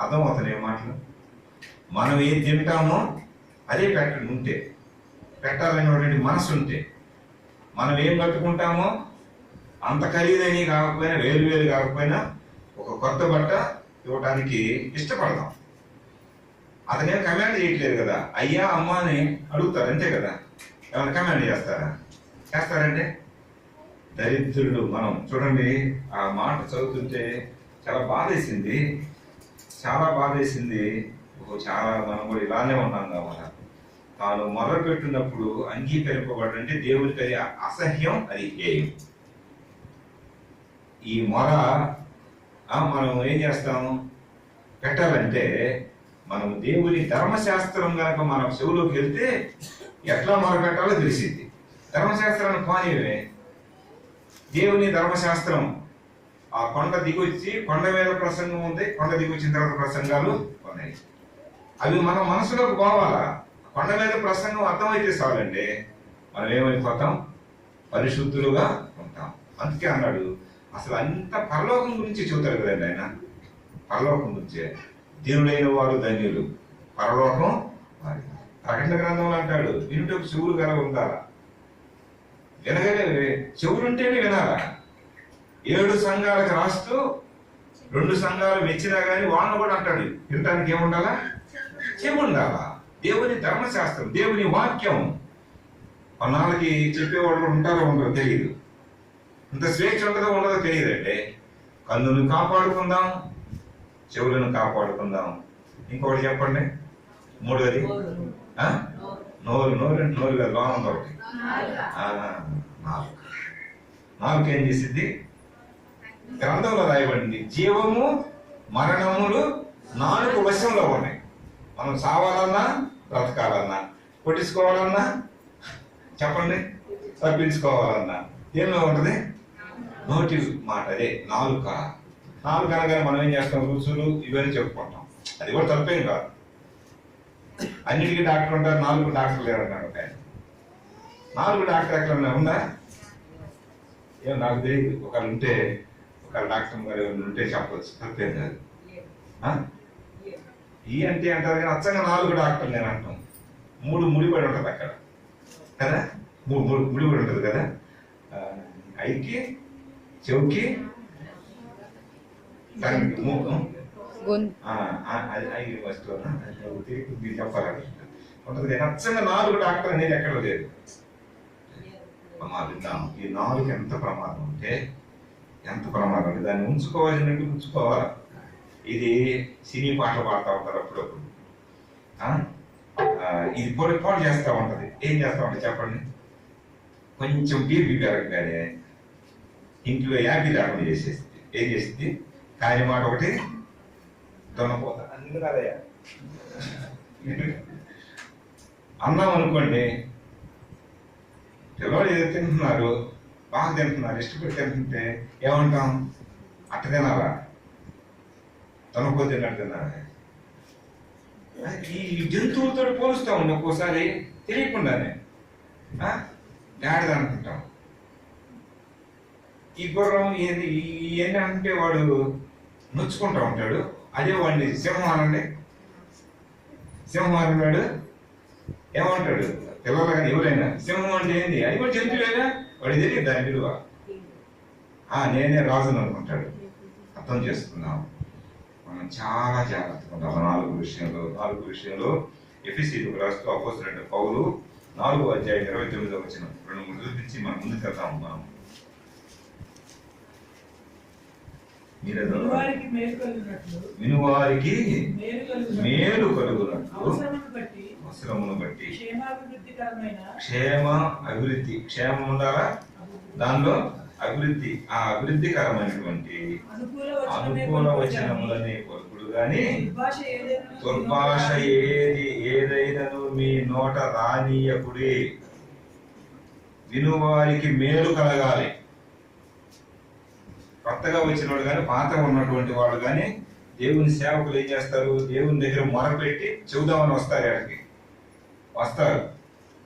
అర్థం అవుతుంది ఏ మాటలు. మనం ఏం తింటామో అదే ఉంటే, పెట్టాలనేటువంటి మనసు ఉంటే, మనం ఏం కట్టుకుంటామో అంత ఖరీదైనవి కాకపోయినా, వేలు కాకపోయినా ఒక కొత్త బట్ట ఇవ్వడానికి ఇష్టపడతాం. అతనేం కమాండ్ చేయట్లేదు కదా, అయ్యా అమ్మ అని అడుగుతారు అంతే కదా. ఏమైనా కమాండ్ చేస్తారంటే దరిద్రుడు. మనం చూడండి, ఆ మాట చదువుతుంటే చాలా బాధేసింది, చాలా బాధేసింది. చాలా మనం కూడా ఇలానే ఉన్నాం కాబట్టి తాను మొదలుపెట్టినప్పుడు అంగీకరింపబడంటే దేవుడికి అది అసహ్యం, అది హేయం. ఈ మొర మనం ఏం చేస్తాము పెట్టాలంటే, మనం దేవుని ధర్మశాస్త్రం కనుక మనం చెవులోకి వెళ్తే ఎట్లా మొర పెట్టాలో తెలిసింది. ధర్మశాస్త్రాన్ని పానీయమే. దేవుని ధర్మశాస్త్రం ఆ కొండ దిగొచ్చి, కొండ మీద ప్రసంగం ఉంది, కొండ దిగొచ్చిన తర్వాత ప్రసంగాలు ఉన్నాయి. అవి మన మనసులోకి పోవాలా. కొండ మీద ప్రసంగం అర్థమైతే చాలండి, మనం ఏమైపోతాం, పరిశుద్ధులుగా ఉంటాం. అందుకే అన్నాడు, అసలు అంత పరలోకం గురించి చెబుతారు కదండి ఆయన. పరలోకం గురించే, దేవుడైన వారు ధన్యులు, పరలోకం వారి. ప్రకటన గ్రంథంలో అంటాడు, వినుటకు చెవులు గల ఉండాలా. వినగానే చెవులుంటేనే వినాలా. 7 సంఘాలకు రాస్తూ 2 సంఘాలు మెచ్చినా కానీ వాళ్ళని కూడా అంటాడు, వినటానికి ఏముండాలా, చెవు ఉండాలా. దేవుని ధర్మశాస్త్రం, దేవుని వాక్యం. కొన్నాళ్ళకి చెప్పేవాళ్ళు ఉంటారో ఉండదో తెలియదు, ఇంత స్వేచ్ఛ ఉండదో తెలియదంటే. కన్నును కాపాడుకుందాం, చెవులను కాపాడుకుందాం. ఇంకొకటి చెప్పండి, మూడోది నోరు. నోరు కదా, లోనం ఒకటి. నాలుగు ఏం చేసిద్ది? గ్రంథంలో రాయబడింది, జీవము మరణములు నాలుగు వశంలో ఉన్నాయి. మనం చావాలన్నా, బ్రతకాలన్నా, కొట్టించుకోవాలన్నా, చెప్పండి, తప్పించుకోవాలన్నా ఏమో ఉంటుంది, నోటి మాట. అదే నాలుక. నాలుగు అనగానే మనం ఏం చేస్తాం, రుచులు ఇవన్నీ చెప్పుకుంటాం. అది కూడా తప్పేం కాదు. అన్నిటికీ డాక్టర్ ఉంటారు, 4 డాక్టర్లు లేరన్నాడు ఒక ఆయన. 4 డాక్టర్ ఎక్కడ ఉందా ఏమో నాకు తెలియదు. ఒకళ్ళు ఉంటే, ఒక డాక్టర్ గారు ఉంటే చెప్పవచ్చు, తప్పేం కాదు. ఈ అంటే అంటారు కానీ అచ్చంగా 4 డాక్టర్లు నేను అంటాం. 3 ముడిపడి ఉంటుంది అక్కడ కదా, 3 ముడిపడి ఉంటుంది కదా. ఐకి, చెవుకి, తిరిగి చెప్పాలి ఉంటుంది కానీ అచ్చంగా 4 డాక్టర్ అనేది ఎక్కడ లేదు. విన్నాం, ఈ 4 ఎంత ప్రమాదం అంటే, ఎంత ప్రమాదం అంటే దాన్ని ఉంచుకోవాల్సినట్టు ఉంచుకోవాలి. ఇది సినీ పాటలు పాడుతూ ఉంటారు అప్పుడప్పుడు. ఇది పొడి చేస్తూ ఉంటది. ఏం చేస్తా ఉంటుంది చెప్పండి, కొంచెం బీపీ పెరగగానే ఇంట్లో యాపీ లేకుండా చేసేస్తుంది. ఏం చేసింది, కాని మాట ఒకటి దొన్నపోతా అన్ని కాదయ్యా. అన్నం అనుకోండి, పిల్లలు ఏదో తింటున్నారు, బాగా తింటున్నారు, ఇష్టపడి తింటుంటే ఏమంటాం, అట్ట తినాలా, తనపోతే తిన్నారా. ఈ జంతువులతో పోలుస్తా ఉండి ఒక్కోసారి తెలియకుండానే గాడిద అనుకుంటాం. ఈ గుర్రం ఏది ఇవన్నీ అంటే వాడు నొచ్చుకుంటా ఉంటాడు. అదే వాడిని సింహం అనండి, సింహం అన్నాడు ఏమంటాడు, పిల్లలు కానీ ఎవరైనా సింహం అంటే ఏంది, అది కూడా జంతువులేగా, వాడు తెలియదు దాని విలువ. నేనే రాజును అనుకుంటాడు. అర్థం చేసుకున్నాం, మనం చాలా జాగ్రత్తగా ఉంటాం. 4 విషయంలో ఎఫెసీయులకు రాస్తూ అపోస్తలుడైన పౌలు 4వ అధ్యాయం 29వ వచనం 2-3 చూపించి మనం ముందుకు వెళ్తాం. మనం వినువారికి మేలు కలుగునట్లు అవసరమును బట్టి క్షేమ అభివృద్ధి, క్షేమం ఉండాలా, దానిలో అభివృద్ధి, ఆ అభివృద్ధికరమైనటువంటి అనుకూల వచనములనే కొడుకుడు గాని దుర్భాష ఏదైనను మీ నోట రానీయకుడి. వినువారికి మేలు కలగాలి. కొత్తగా వచ్చిన వాడు కానీ, పాత ఉన్నటువంటి వాడు కానీ దేవుని సేవకులు ఏం చేస్తారు? దేవుని దగ్గర మొరపెట్టి చెబుదామని వస్తారు, ఎక్కడికి వస్తారు,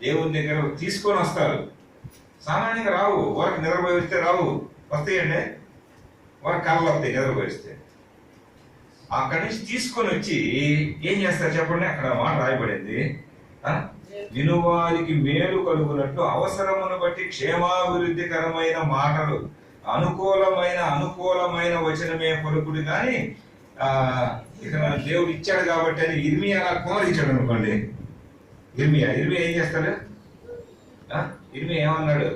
దేవుని దగ్గర తీసుకొని వస్తారు. సామాన్యంగా రావు, వారికి నిద్రపోయిస్తే రావు, వస్తాయండి, వారికి కళ్ళు వస్తాయి నిద్రపోయిస్తే. అక్కడి నుంచి తీసుకొని వచ్చి ఏం చేస్తారు చెప్పండి? అక్కడ మాట రాయబడింది, వినువారికి మేలు కలుగునట్లు అవసరమును బట్టి క్షేమాభివృద్ధికరమైన మాటలు అనుకూలమైన వచనమే పలుకుడు. కానీ ఇక దేవుడు ఇచ్చాడు కాబట్టి అని ఇర్మియా అలా కుమరించాడు అనుకోండి. ఇర్మియా ఏం చేస్తాడు? ఇర్మియా ఏమన్నాడు?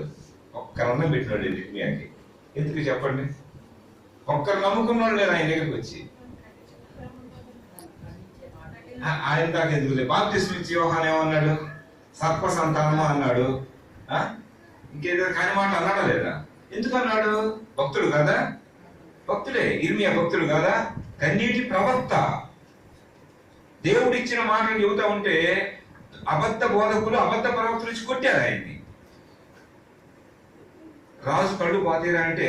ఒక్కరు అన్నం పెట్టినాడు ఇర్మియాకి. ఎందుకు చెప్పండి? ఒక్కరు నమ్ముకున్నాడు లేదు ఆయన దగ్గరికి వచ్చి. ఆయన దాకా ఎందుకు లేదు? బాప్తిస్మం ఇచ్చి యోహాను ఏమన్నాడు? సర్ప సంతానము అన్నాడు. ఇంకేదో కాని మాట అన్నాడా లేదా? ఎందుకు అన్నాడు? భక్తుడు కదా, భక్తుడే ఇర్మియా, భక్తుడు కదా, కన్నీటి ప్రవక్త. దేవుడు ఇచ్చిన మాటలు చెబుతా ఉంటే అబద్ధ బోధకులు, అబద్ధ ప్రవక్తలు ఇచ్చి కొట్టారు ఆయన్ని. రాజు కళ్ళు పోతీరా అంటే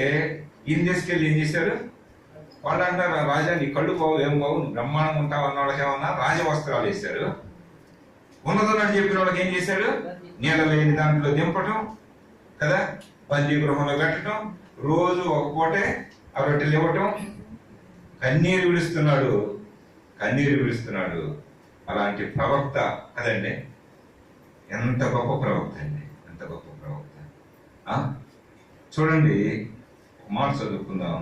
ఈయన తీసుకెళ్ళి ఏం చేశారు? వాళ్ళు అంటారు, రాజా నీ కళ్ళు బావు, ఏం బావు, బ్రహ్మాండం ఉంటావు అన్న వాళ్ళకి ఏమన్నా రాజవస్త్రాలు వేశారు. ఉన్నదన్నట్టు చెప్పిన వాళ్ళకి ఏం చేశాడు? నీళ్ళ లేని దాంట్లో దింపటం కదా, బందీ గృహంలో పెట్టడం, రోజు ఒక పూటే ఆ రొట్టెలు ఇవ్వటం. కన్నీరు విడుస్తున్నాడు. అలాంటి ప్రవక్త కదండి. ఎంత గొప్ప ప్రవక్త అండి, ఎంత గొప్ప ప్రవక్త. చూడండి, ఒక మాట చదువుకుందాం.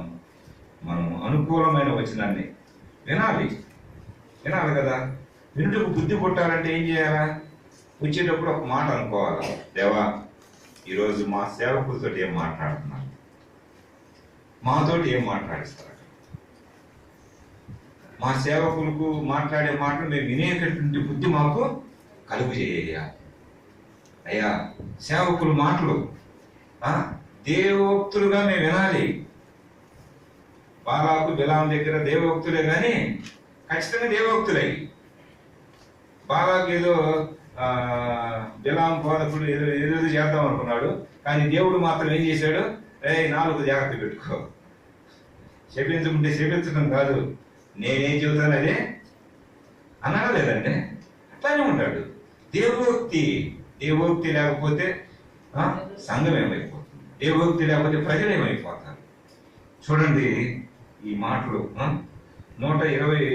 మనం అనుకూలమైన వచనాన్ని వినాలి కదా. వినుటకు బుద్ధి పుట్టాలంటే ఏం చేయాలా? వచ్చేటప్పుడు ఒక మాట అనుకోవాలా, దేవా ఈరోజు మా సేవకులతో ఏం మాట్లాడుతున్నారు, మాతోటి ఏం మాట్లాడిస్తారు, మా సేవకులకు మాట్లాడే మాటలు మేము వినేటటువంటి బుద్ధి మాకు కలుగు చేయ అయ్యా. సేవకుల మాటలు దేవోక్తులుగా మేము వినాలి. బాలాకు బిలాం దగ్గర దేవోక్తులే కానీ ఖచ్చితంగా దేవోక్తులై. బాలాకు ఏదో బిలాం బోధకుడు ఏదో చేద్దాం అనుకున్నాడు, కానీ దేవుడు మాత్రం ఏం చేశాడు? 4 జాగ్రత్త పెట్టుకో, శపించుకుంటే శపించడం కాదు, నేనేం చెబుతాను అదే అన్నాడా లేదండి? అట్లానే ఉంటాడు. దేవోక్తి లేకపోతే సంఘం ఏమైపోతుంది, దేవోక్తి లేకపోతే ప్రజలు ఏమైపోతారు. చూడండి ఈ మాటలు 120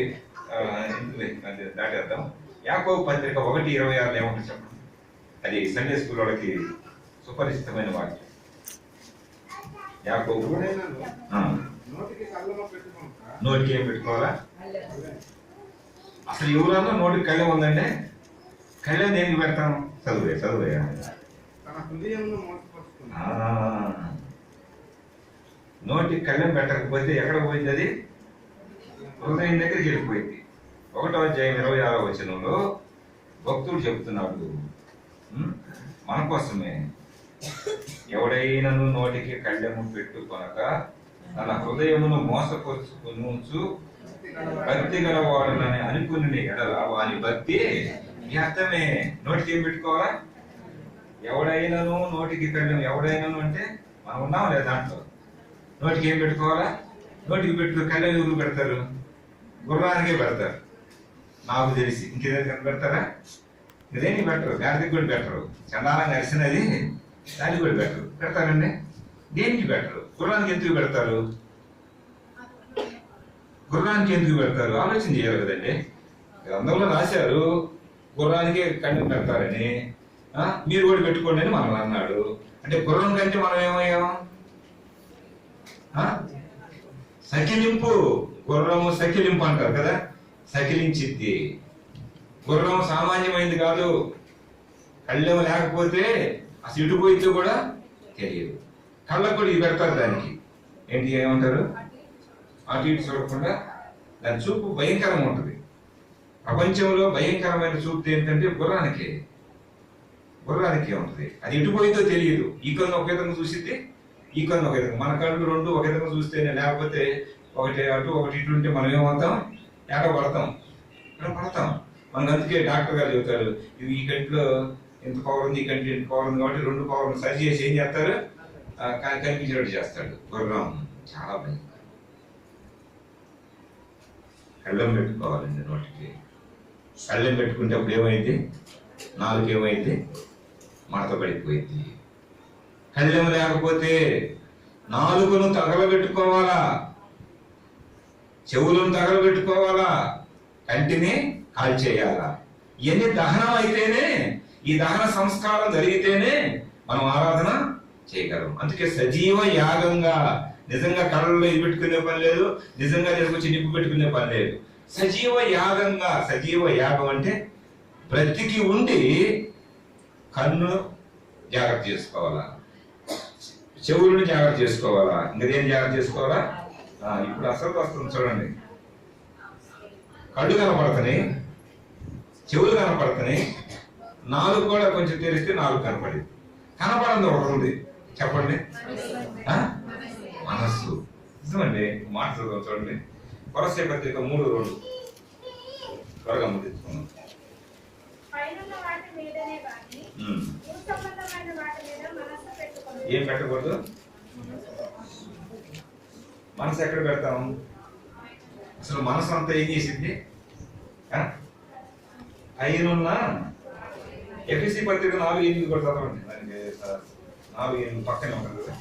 దాటేద్దాం. యాకోబు పత్రిక 1:26 ఏమంటారు చెప్పండి? అది సండే స్కూల్ వాళ్ళకి సుపరిచితమైన వాక్యం. యాకోబు నోటికి ఏం పెట్టుకోవాలా? అసలు ఎవరన్నా నోటికి కళ్ళెం ఉందంటే కళ్ళెం దేనికి పెడతాం? చదువే నోటికి కళ్ళెం పెట్టకపోతే ఎక్కడ పోయింది? అది హృదయం దగ్గరికి వెళ్ళిపోయింది. 1వ అధ్యాయం 26వ వచనంలో భక్తుడు చెబుతున్నాడు మన కోసమే, ఎవడైనను నోటికి కళ్ళెము పెట్టుకొనక తన హృదయమును మోసపరుచుకొనుచు భక్తి గలవాడునని అనుకుని ఎడల వాని భక్తి వ్యర్థమే. నోటికి ఏం పెట్టుకోవాలా? ఎవడైనాను నోటికి కళ్ళెం. ఎవడైనాను అంటే మనం ఉన్నాం లేదా దాంట్లో. నోటికి ఏం పెట్టుకోవాలా? నోటికి పెట్టుకో. కళ్ళెం ఎవరు పెడతారు? గుర్రానికే పెడతారు నాకు తెలిసి. ఇంకేదైనా పెడతారా? ఇదేంటి పెట్టరు, గాడికి కూడా పెట్టరు. చండాలంగా అరిసినది దానికి కూడా పెట్టరు. పెడతారండి? దేనికి పెట్టరు? గుర్రానికి ఎందుకు పెడతారు? గుర్రానికి ఎందుకు పెడతారు? ఆలోచన చేయాలి కదండి. గ్రంథంలో రాశారు గుర్రానికే కళ్ళు పెడతారని. మీరు కూడా పెట్టుకోండి అని మనం అన్నాడు. అంటే గుర్రం కంటే మనం ఏమయ్యాం? సకిలింపు. గుర్రము సకిలింపు అంటారు కదా, సకిలించిద్ది. గుర్రం సామాన్యమైంది కాదు. కళ్ళెం లేకపోతే అసలు ఇటు పోయితే కూడా తెలియదు. కళ్ళకు కూడా ఇది పెడతారు దానికి. ఏంటి ఏమంటారు? అటు ఇటు చూడకుండా దాని చూపు భయంకరంగా ఉంటుంది. ప్రపంచంలో భయంకరమైన చూపు ఏంటంటే గుర్రానికి ఉంటుంది. అది ఎటు పోయిందో తెలియదు. ఈ కన్ను ఒక విధంగా చూసిద్ది, ఈ కన్ను ఒక విధంగా. మన కళ్ళు రెండు ఒక విధంగా చూస్తేనే, లేకపోతే ఒకటి అటు ఒకటి ఇటు ఉంటే మనం ఏమవుతాం? ఏట పడతాం. మనకు అందుకే డాక్టర్ గారు చెబుతారు, ఇది ఈ కంటిలో ఎంత పవర్ ఉంది, ఈ కంటి ఎంత పవర్ ఉంది కాబట్టి 2 పవర్లు సరి చేసి ఏం చేస్తారు? కనిపించేటట్టు చేస్తాడు. గుర్రం చాలా భయంకరం. కళ్ళెం పెట్టుకోవాలండి నోటికి. కళ్ళెం పెట్టుకుంటే అప్పుడు ఏమైంది? నాలుగు ఏమైంది? మడత పడిపోయింది. కళ్ళెం లేకపోతే నాలుగును తగలబెట్టుకోవాలా, చెవులను తగలబెట్టుకోవాలా, కంటిని కాల్చేయాలా. ఇవన్నీ దహనం అయితేనే, ఈ దహన సంస్కారం జరిగితేనే మనం ఆరాధన చేయగలం. అందుకే సజీవ యాగంగా, నిజంగా కళ్ళలో ఇది పెట్టుకునే పని లేదు, నిజంగా తీసుకొచ్చి నిప్పు పెట్టుకునే పని లేదు. సజీవ యాగంగా. సజీవ యాగం అంటే బ్రతికి ఉండి కన్ను జాగ్రత్త చేసుకోవాలా, చెవులను జాగ్రత్త చేసుకోవాలా, ఇంకదేం జాగ్రత్త చేసుకోవాలా. ఇప్పుడు అసలు వస్తుంది చూడండి. కళ్ళు కనపడుతున్నాయి, చెవులు కనపడుతున్నాయి, నాలుగు కూడా కొంచెం తెరిస్తే నాలుగు కనపడింది. కనపడంది ఒకటి ఉంది, చెప్పండి. మనస్సు. నిజమండి. మాట్లాడదాం చూడండి. కొలస్సీ పత్రిక 3:2 త్వరగా ముగించుకున్నాం. ఏం పెట్టకూడదు? మనసు ఎక్కడ పెడతాం? అసలు మనసు అంతా ఏం చేసింది? అయినున్న ఎఫ్ఎస్సి పత్రిక 4:8 కూడా చదవండి. దానికి 4:8 పక్కనే ఉంటుంది కదా.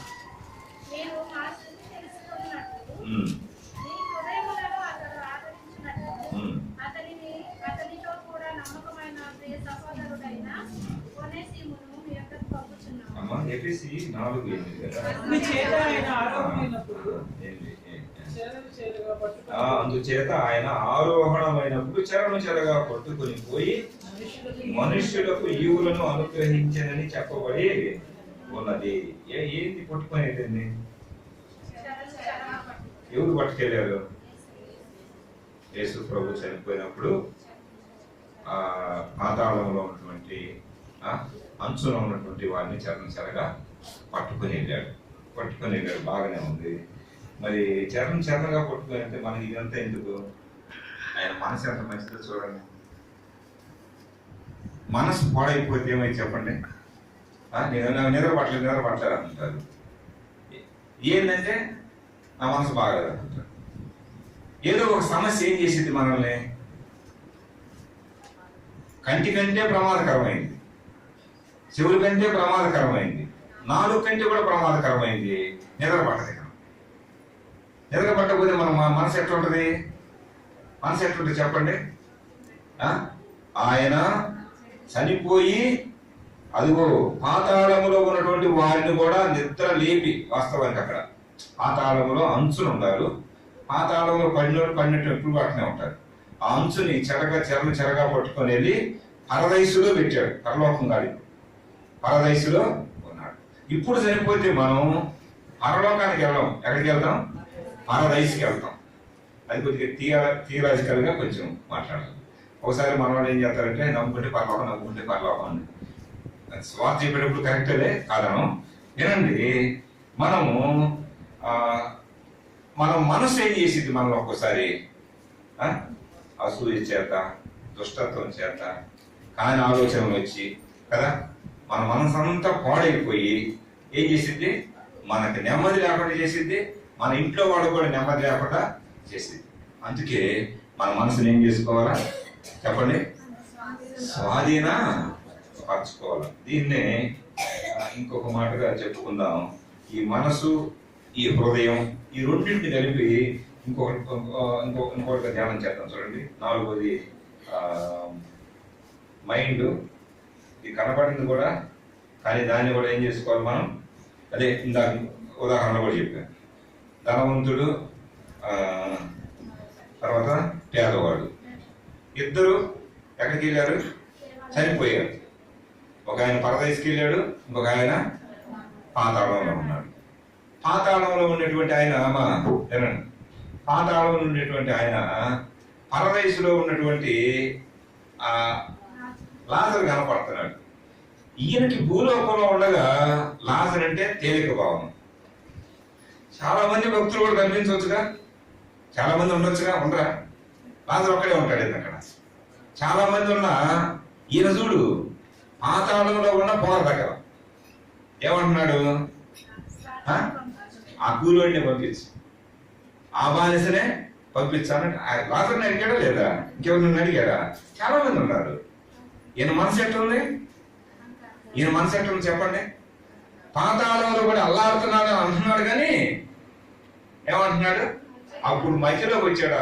అమ్మా ఎఫ్ఎస్సి 4:8 కదా. అందుచేత ఆయన ఆరోహణమైనప్పుడు చెరను చెరగా పట్టుకుని పోయి మనుష్యులకు ఈవులను అనుగ్రహించనని చెప్పబడి ఉన్నది. ఏంది పట్టుకునేది? ఎవరు పట్టుకెళ్ళారు? యేసు ప్రభు చనిపోయినప్పుడు ఆ పాతాళంలో ఉన్నటువంటి అంచులో ఉన్నటువంటి వారిని చెరగా పట్టుకుని వెళ్ళాడు. బాగానే ఉంది. మరి చెరగా పట్టుకుని అంటే మనకి ఇదంతా ఎందుకు? ఆయన మనసు ఎంత మంచిదో చూడండి. మనసు పాడైపోతే ఏమైంది చెప్పండి? నేను నిద్రపట్టలేదు అంటారు. ఏంటంటే నా మనసు బాగలేదు అంటారు. ఏదో ఒక సమస్య ఏం చేసింది మనల్ని? కంటి కంటే ప్రమాదకరమైంది, చెవుల కంటే ప్రమాదకరమైంది, నాలుగు కంటే కూడా ప్రమాదకరమైంది. నిద్ర పట్టకపోతే మన మనసు ఎట్లుంటది? చెప్పండి. ఆయన చనిపోయి అదిగో పాతాళములో ఉన్నటువంటి వారిని కూడా నిద్ర లేపి, వాస్తవానికి అక్కడ పాతాళములో అంచులు ఉన్నారు. పాతాళంలో పడినట్టు ఎప్పుడు అట్నే ఉంటారు. ఆ అంచుని చెరగా పట్టుకొని వెళ్ళి పరదైసులో పెట్టాడు. పరలోకం గాడి పరదైసులో ఉన్నాడు. ఇప్పుడు చనిపోతే మనం పరలోకానికి వెళ్ళాం. ఎక్కడికి వెళ్తాం? పరదైసుకి వెళ్తాం. అది కొద్దిగా థియలాజికల్ గా కొంచెం మాట్లాడాలి. ఒకసారి మన వాళ్ళు ఏం చేస్తారంటే నమ్ముకుంటే పరలోకం అని స్వార్థ చెప్పేటప్పుడు కరెక్టేలే కాదను. ఏనండి, మనం మనసు ఏం చేసింది? మనం ఒక్కోసారి అసూయ చేత, దుష్టత్వం చేత, కాని ఆలోచనలు వచ్చి కదా మన మనసు అంతా పాడైపోయి ఏం చేసింది? మనకి నెమ్మది లేకుండా చేసింది, మన ఇంట్లో వాళ్ళు కూడా నెమ్మది లేకుండా చేసింది. అందుకే మన మనసుని ఏం చేసుకోవాలా చెప్పండి? స్వాధీన పరచుకోవాలి. దీన్నే ఇంకొక మాటగా చెప్పుకుందాం. ఈ మనసు, ఈ హృదయం, ఈ రెండింటిని కలిపి ఇంకొకటిగా ధ్యానం చేద్దాం. చూడండి. 4వది మైండ్. ఇది కనపడింది కూడా, కానీ దాన్ని కూడా ఏం చేసుకోవాలి మనం? అదే ఇందాక ఉదాహరణ కూడా చెప్పాను. ధనవంతుడు తర్వాత పేదవాడు ఇద్దరు ఎక్కడికి వెళ్ళారు? చనిపోయారు. ఒక ఆయన పరదైసుకి వెళ్ళాడు, ఇంకొక ఆయన పాతాళంలో ఉన్నాడు. పాతాళంలో ఉన్నటువంటి ఆయన పాతాళంలో ఉండేటువంటి ఆయన పరదైసులో ఉన్నటువంటి లాజరు కనపడుతున్నాడు. ఈయనకి భూలోకంలో ఉండగా లాజరు అంటే తేలిక భావం. చాలా మంది భక్తులు కూడా కనిపించవచ్చుగా, చాలా మంది ఉండొచ్చుగా, ఉండరా? లాజరు ఒక్కడే ఉంటాడు అక్కడ. చాలా మంది ఉన్న ఈయన చూడు పాతాళంలో ఉన్న పొగ దగ్గర ఏమంటున్నాడు? ఆ కూలోడిని పంపించు, ఆ బానిసనే పంపించాలని లాజర్ని అడిగాడా లేదా? ఇంకెవరిని అడిగాడా? చాలా మంది ఉన్నారు. ఈయన మనసు ఎట్లుంది? ఈయన మనసు ఎట్లుంది చెప్పండి. పాతాళంలో కూడా అల్లాడుతున్నాడు అంటున్నాడు, కానీ ఏమంటున్నాడు? అప్పుడు మధ్యలోకి వచ్చాడు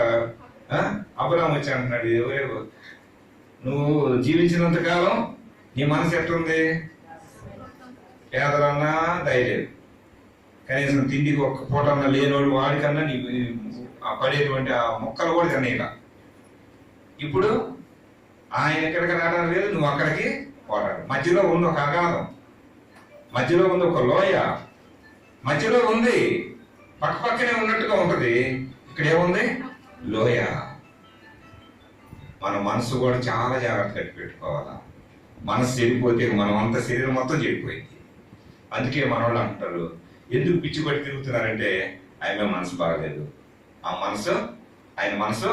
అబ్రహాం వచ్చి అంటున్నాడు, నువ్వు జీవించినంత కాలం నీ మనసు ఎట్లుంది? పేదలన్నా ధైర్యం, కనీసం తిండికి ఒక్క పూటన్నా లేనోడు వాడికన్నా నీ పడేటువంటి ఆ మొక్కలు కూడా తినేలా. ఇప్పుడు ఆయన ఎక్కడికి రావడం లేదు, నువ్వు అక్కడికి పోరాడు. మధ్యలో ఉంది ఒక అగాధం, మధ్యలో ఉంది ఒక లోయ, మధ్యలో ఉంది పక్కనే ఉన్నట్టుగా ఉంటది. ఇక్కడ ఏముంది? లోయ. మన మనసు కూడా చాలా జాగ్రత్తగా పెట్టుకోవాలా. మనసు చెడిపోతే మనం అంత శరీరం మొత్తం చెడిపోయింది. అందుకే మన వాళ్ళు అంటారు, ఎందుకు పిచ్చి పట్టి తిరుగుతున్నారంటే ఆయన మనసు బాగలేదు, ఆయన మనసు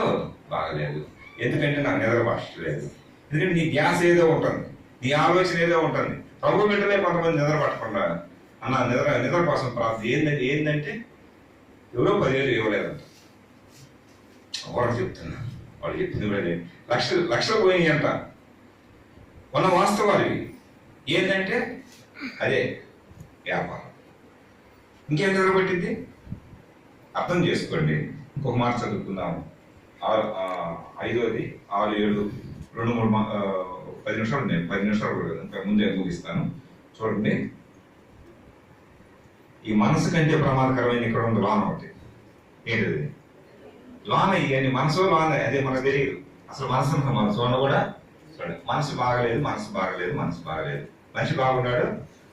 బాగలేదు. ఎందుకంటే నాకు నిద్ర పట్టలేదు. ఎందుకంటే నీ ధ్యాస ఏదో ఉంటుంది, నీ ఆలోచన ఏదో ఉంటుంది. ప్రభు బిడ్డలే కొంతమంది నిద్ర పట్టకుండా అన్న నిద్ర కోసం ప్రార్థన ఏంటంటే ఎవరో 10,000 ఇవ్వలేదంట. ఎవరు చెప్తున్నా, వాళ్ళు చెప్పింది కూడా లక్షలు పోయినాయి అంట. ఉన్న వాస్తవాలు ఇవి. ఏంటంటే అదే వ్యాపారం. ఇంకేం నిద్రపట్టింది? అర్థం చేసుకోండి. ఇంకొక మాట చదువుకుందాము. 5వది 6, 7, 2, 3 10 నిమిషాలు ఉన్నాయి. 10 నిమిషాలు ఇంకా ముందే ముగిస్తాను. చూడండి, ఈ మనసు కంటే ప్రమాదకరమైన ఇక్కడ ఉంది లోన ఒకటి. ఏంటిది? లోన ఇవన్నీ మనసు లోన, అదే మనకు తెలియదు. అసలు మనసు ఉన్న కూడా చూడండి, మనసు బాగలేదు, మనిషి బాగున్నాడు,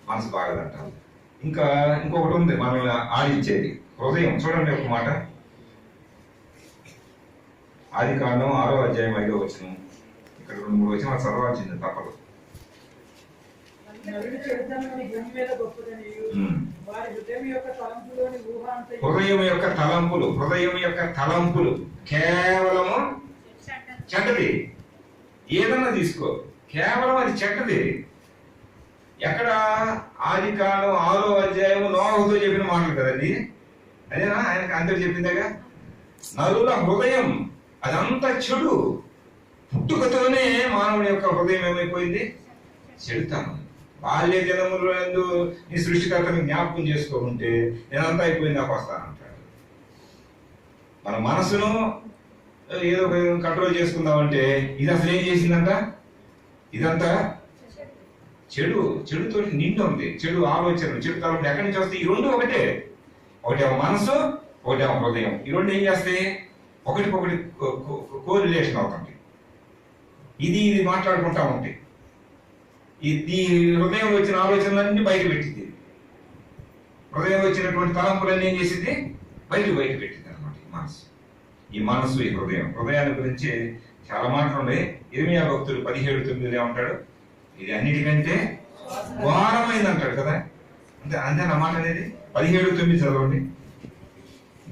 మనసు బాగలేదంటారు. ఇంకొకటి ఉంది మనల్ని ఆడించేది, హృదయం. చూడండి ఒక మాట, ఆదికాండం 6వ అధ్యాయం 5వ వచనం. ఇక్కడ 2-3 వచనాలు చదవాల్సింది తప్పదు. హృదయం యొక్క తలంపులు కేవలము చెడ్డది. ఏదన్నా తీసుకో, కేవలం అది చెడ్డది. ఎక్కడ? ఆదికాండం 6వ అధ్యాయం నోహుతో చెప్పిన మాటలు కదండి. అదేనా ఆయనకు అందరూ చెప్పిందేగా? నరుల హృదయం అదంతా చెడు. పుట్టుకతోనే మానవుడి యొక్క హృదయం ఏమైపోయింది? చెడుతాను. బాల్య జనములందు నీ సృష్టికర్తని జ్ఞాపకం చేసుకోకుంటే నేనంతా అయిపోయింది, నాకు వస్తానంటాడు. మన మనసును ఏదో కంట్రోల్ చేసుకుందామంటే ఇది అసలు ఏం చేసిందంట? ఇదంతా చెడుతో నిండి ఉంది. చెడు ఆలోచనలు, చెడు తలంపులు ఎక్కడి నుంచి వస్తాయి? ఈ రెండు ఒకటేమో మనసు, ఒకటేమో హృదయం. ఈ రెండు ఏం చేస్తాయి? ఒకటికొకటి కోరిలేషన్ అవుతుంది. ఇది మాట్లాడుకుంటా ఉంటాయి. ఈ హృదయం వచ్చిన ఆలోచనలన్నీ బయట పెట్టింది. హృదయం వచ్చినటువంటి తలంపులన్నీ ఏం చేసింది? బయట పెట్టింది అనమాట ఈ మనసు. ఈ హృదయాన్ని గురించి చాలా మాటలు ఉన్నాయి. ఇర్మియా భక్తుడు 17:9 ఏమంటాడు? ఇది అన్నిటికంటే ఘోరమైంది అంటాడు కదా. అంతే నా మాట అనేది. 17:9 చదవండి.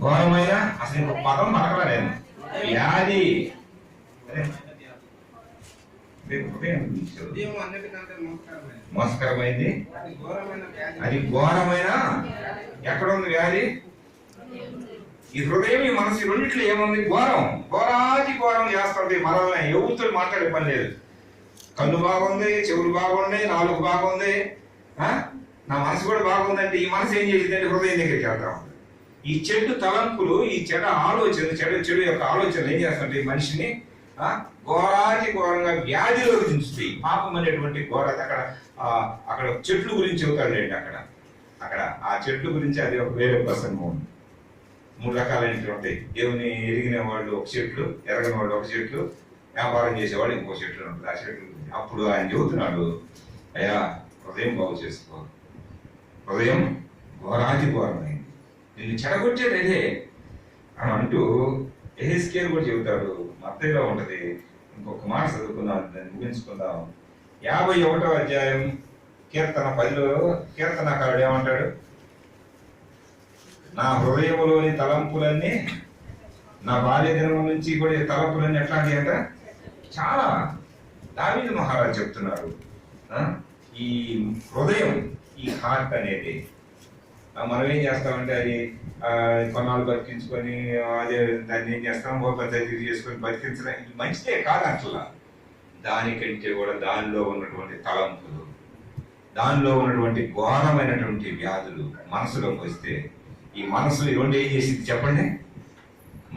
ఘోరమైన, అసలు ఇంకొక పదం పలకలా నేను. వ్యాధి. మోసకరమైంది, అది ఘోరమైన. ఎక్కడ ఉంది వ్యాధి? ఈ హృదయం, ఈ మనసు, రెండిట్లో ఏముంది? ఘోరాతి ఘోరం చేస్తుంది. మనల్ని ఎవరితో మాట్లాడే పని లేదు. కన్ను బాగుంది, చెవులు బాగున్నాయి, నాలుగు బాగుంది, నా మనసు కూడా బాగుందంటే ఈ మనసు ఏం చేసిందంటే హృదయం దగ్గరికి వెళ్తా ఉంది. ఈ చెడు తలంపులు, ఈ చెడు ఆలోచన, చెడు యొక్క ఆలోచనలు ఏం చేస్తుంటాయి? మనిషిని ఘోరాతి ఘోరంగా వ్యాధిలోకి దించుతాయి. పాపం అనేటువంటి ఘోరత. అక్కడ చెట్లు గురించి చెబుతాడండి. అక్కడ ఆ చెట్లు గురించి అది ఒక వేరే ప్రసంగం ఉంది. 3 రకాలైనటువంటి దేవుని ఎరిగిన వాళ్ళు ఒక చెట్లు, ఎరగని వాళ్ళు ఒక చెట్లు, వ్యాపారం చేసేవాళ్ళు ఇంకో చెట్లు ఉంటుంది. ఆ చెట్లు అప్పుడు ఆయన చెబుతున్నాడు, అయ్యా హృదయం బాగు చేసుకో, హృదయం ఘోరాతి ఘోరమైంది, నిన్ను చెడగొట్టేది అదే అని అంటూ ఎహెజ్కేలు కూడా చెబుతాడు. మత్తయిలో ఉంటది. ఇంకొక మాట చదువుకుందాం, దాన్ని ముగించుకుందాం. 51వ అధ్యాయం కీర్తన 10లో కీర్తనకారుడు ఏమంటాడు? నా హృదయంలోని తలంపులన్నీ, నా బాల్య దినం నుంచి కూడా తలంపులన్నీ ఎట్లాంటివి అంట? చాలా. దావీదు మహారాజు చెప్తున్నారు, ఈ హృదయం, ఈ హార్ట్ అనేది మనం ఏం చేస్తామంటే అది కొన్నాళ్ళు బతికించుకొని అదే దాన్ని ఏం చేస్తాం ఓ పెద్ద తిరిగి చేసుకొని బతికించడం ఇది మంచిదే కాదు అట్లా. దానికంటే కూడా దానిలో ఉన్నటువంటి తలంపులు, దానిలో ఉన్నటువంటి ఘోరమైనటువంటి వ్యాధులు మనసులోకి వస్తే ఈ మనసు ఈ రెండు ఏం చేసింది చెప్పండి?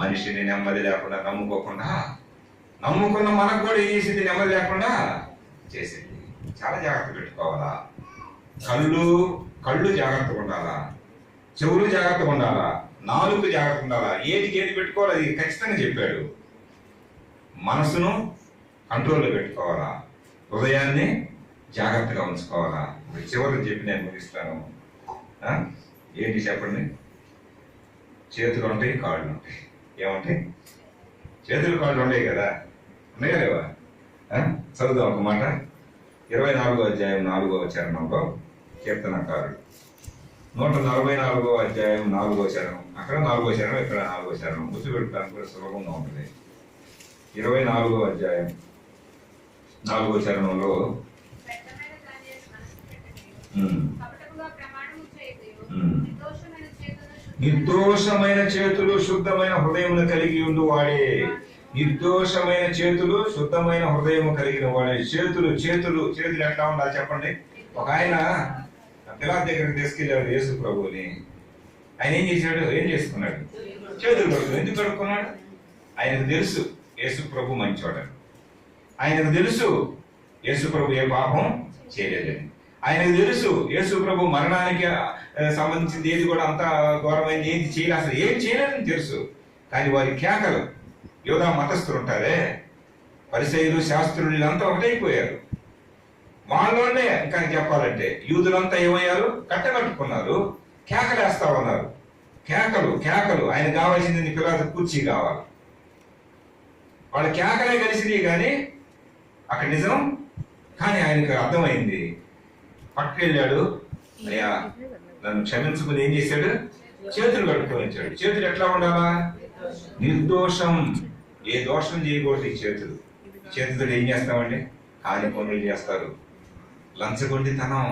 మనిషిని నెమ్మది లేకుండా నమ్ముకున్న మనకు కూడా ఏం చేసింది? నెమ్మది లేకుండా చేసింది. చాలా జాగ్రత్త పెట్టుకోవాలా. కళ్ళు జాగ్రత్తగా ఉండాలా, చెవులు జాగ్రత్తగా ఉండాలా, నాలుగు జాగ్రత్తగా ఉండాలా. ఏది పెట్టుకోవాలి అది ఖచ్చితంగా చెప్పాడు. మనసును కంట్రోల్లో పెట్టుకోవాలా, హృదయాన్ని జాగ్రత్తగా ఉంచుకోవాలా. చివరికి చెప్పి నేను ముగిస్తాను. ఏంటి చెప్పండి? చేతులు ఉంటాయి, కాళ్ళు ఉంటాయి. ఏముంటాయి? చేతులు కాళ్ళు ఉంటాయి కదా, ఉన్నాయా లేవా? చదువుదాం ఒక మాట. 24వ అధ్యాయం 4వ చరణంలో కీర్తనకారుడు 144వ అధ్యాయం 4వ చరణం, అక్కడ 4వ చరణం, ఇక్కడ 4వ చరణం. గుర్తుపెట్టుకోవడానికి కూడా సులభంగా ఉంటుంది. 24వ అధ్యాయం 4వ చరణంలో నిర్దోషమైన చేతులు శుద్ధమైన హృదయమును కలిగి ఉండు వాడే. నిర్దోషమైన చేతులు శుద్ధమైన హృదయం కలిగిన వాడే. చేతులు ఎట్లా ఉండాలి చెప్పండి? ఒక ఆయన పిలాతు దగ్గరికి తీసుకెళ్ళాడు యేసు ప్రభువుని. ఆయన ఏం చేసుకున్నాడు? చేతులు కడుక్కున్నాడు. ఎందుకు కడుక్కున్నాడు? ఆయనకు తెలుసు యేసు ప్రభు మంచివాడని. ఆయనకు తెలుసు యేసు ప్రభు ఏ పాపం చేయలేదని. ఆయనకు తెలుసు యేసు ప్రభు మరణానికి సంబంధించింది ఏది కూడా అంత ఘోరమైంది ఏది చేయలేదు, అసలు ఏం చేయలేదని తెలుసు. కానీ వారి కేకలు, యోధా మతస్థులు ఉంటారే, పరిసయ్యులు, శాస్త్రులు, వీళ్ళంతా ఒకటైపోయారు. వాళ్ళలోనే ఇంకా చెప్పాలంటే యూదులంతా ఏమయ్యారు? కట్టకట్టుకున్నారు, కేకలేస్తా ఉన్నారు. కేకలు. ఆయన కావాల్సింది పిలాతు కుర్చీ కావాలి. వాళ్ళ కేకలే కలిసింది కానీ అక్కడ నిజం. కానీ ఆయనకు అర్థమైంది. పట్టుకెళ్ళాడు. అయ్యా నన్ను క్షమించుకుని ఏం చేశాడు? చేతులు కట్టుకొని వచ్చాడు. చేతులు ఎట్లా ఉండాలా? నిర్దోషం. ఏ దోషం చేయకూడదు ఈ చేతులు. చేతులతో ఏం చేస్తామండి? కాని పనులు చేస్తారు. లంచగొండితనం,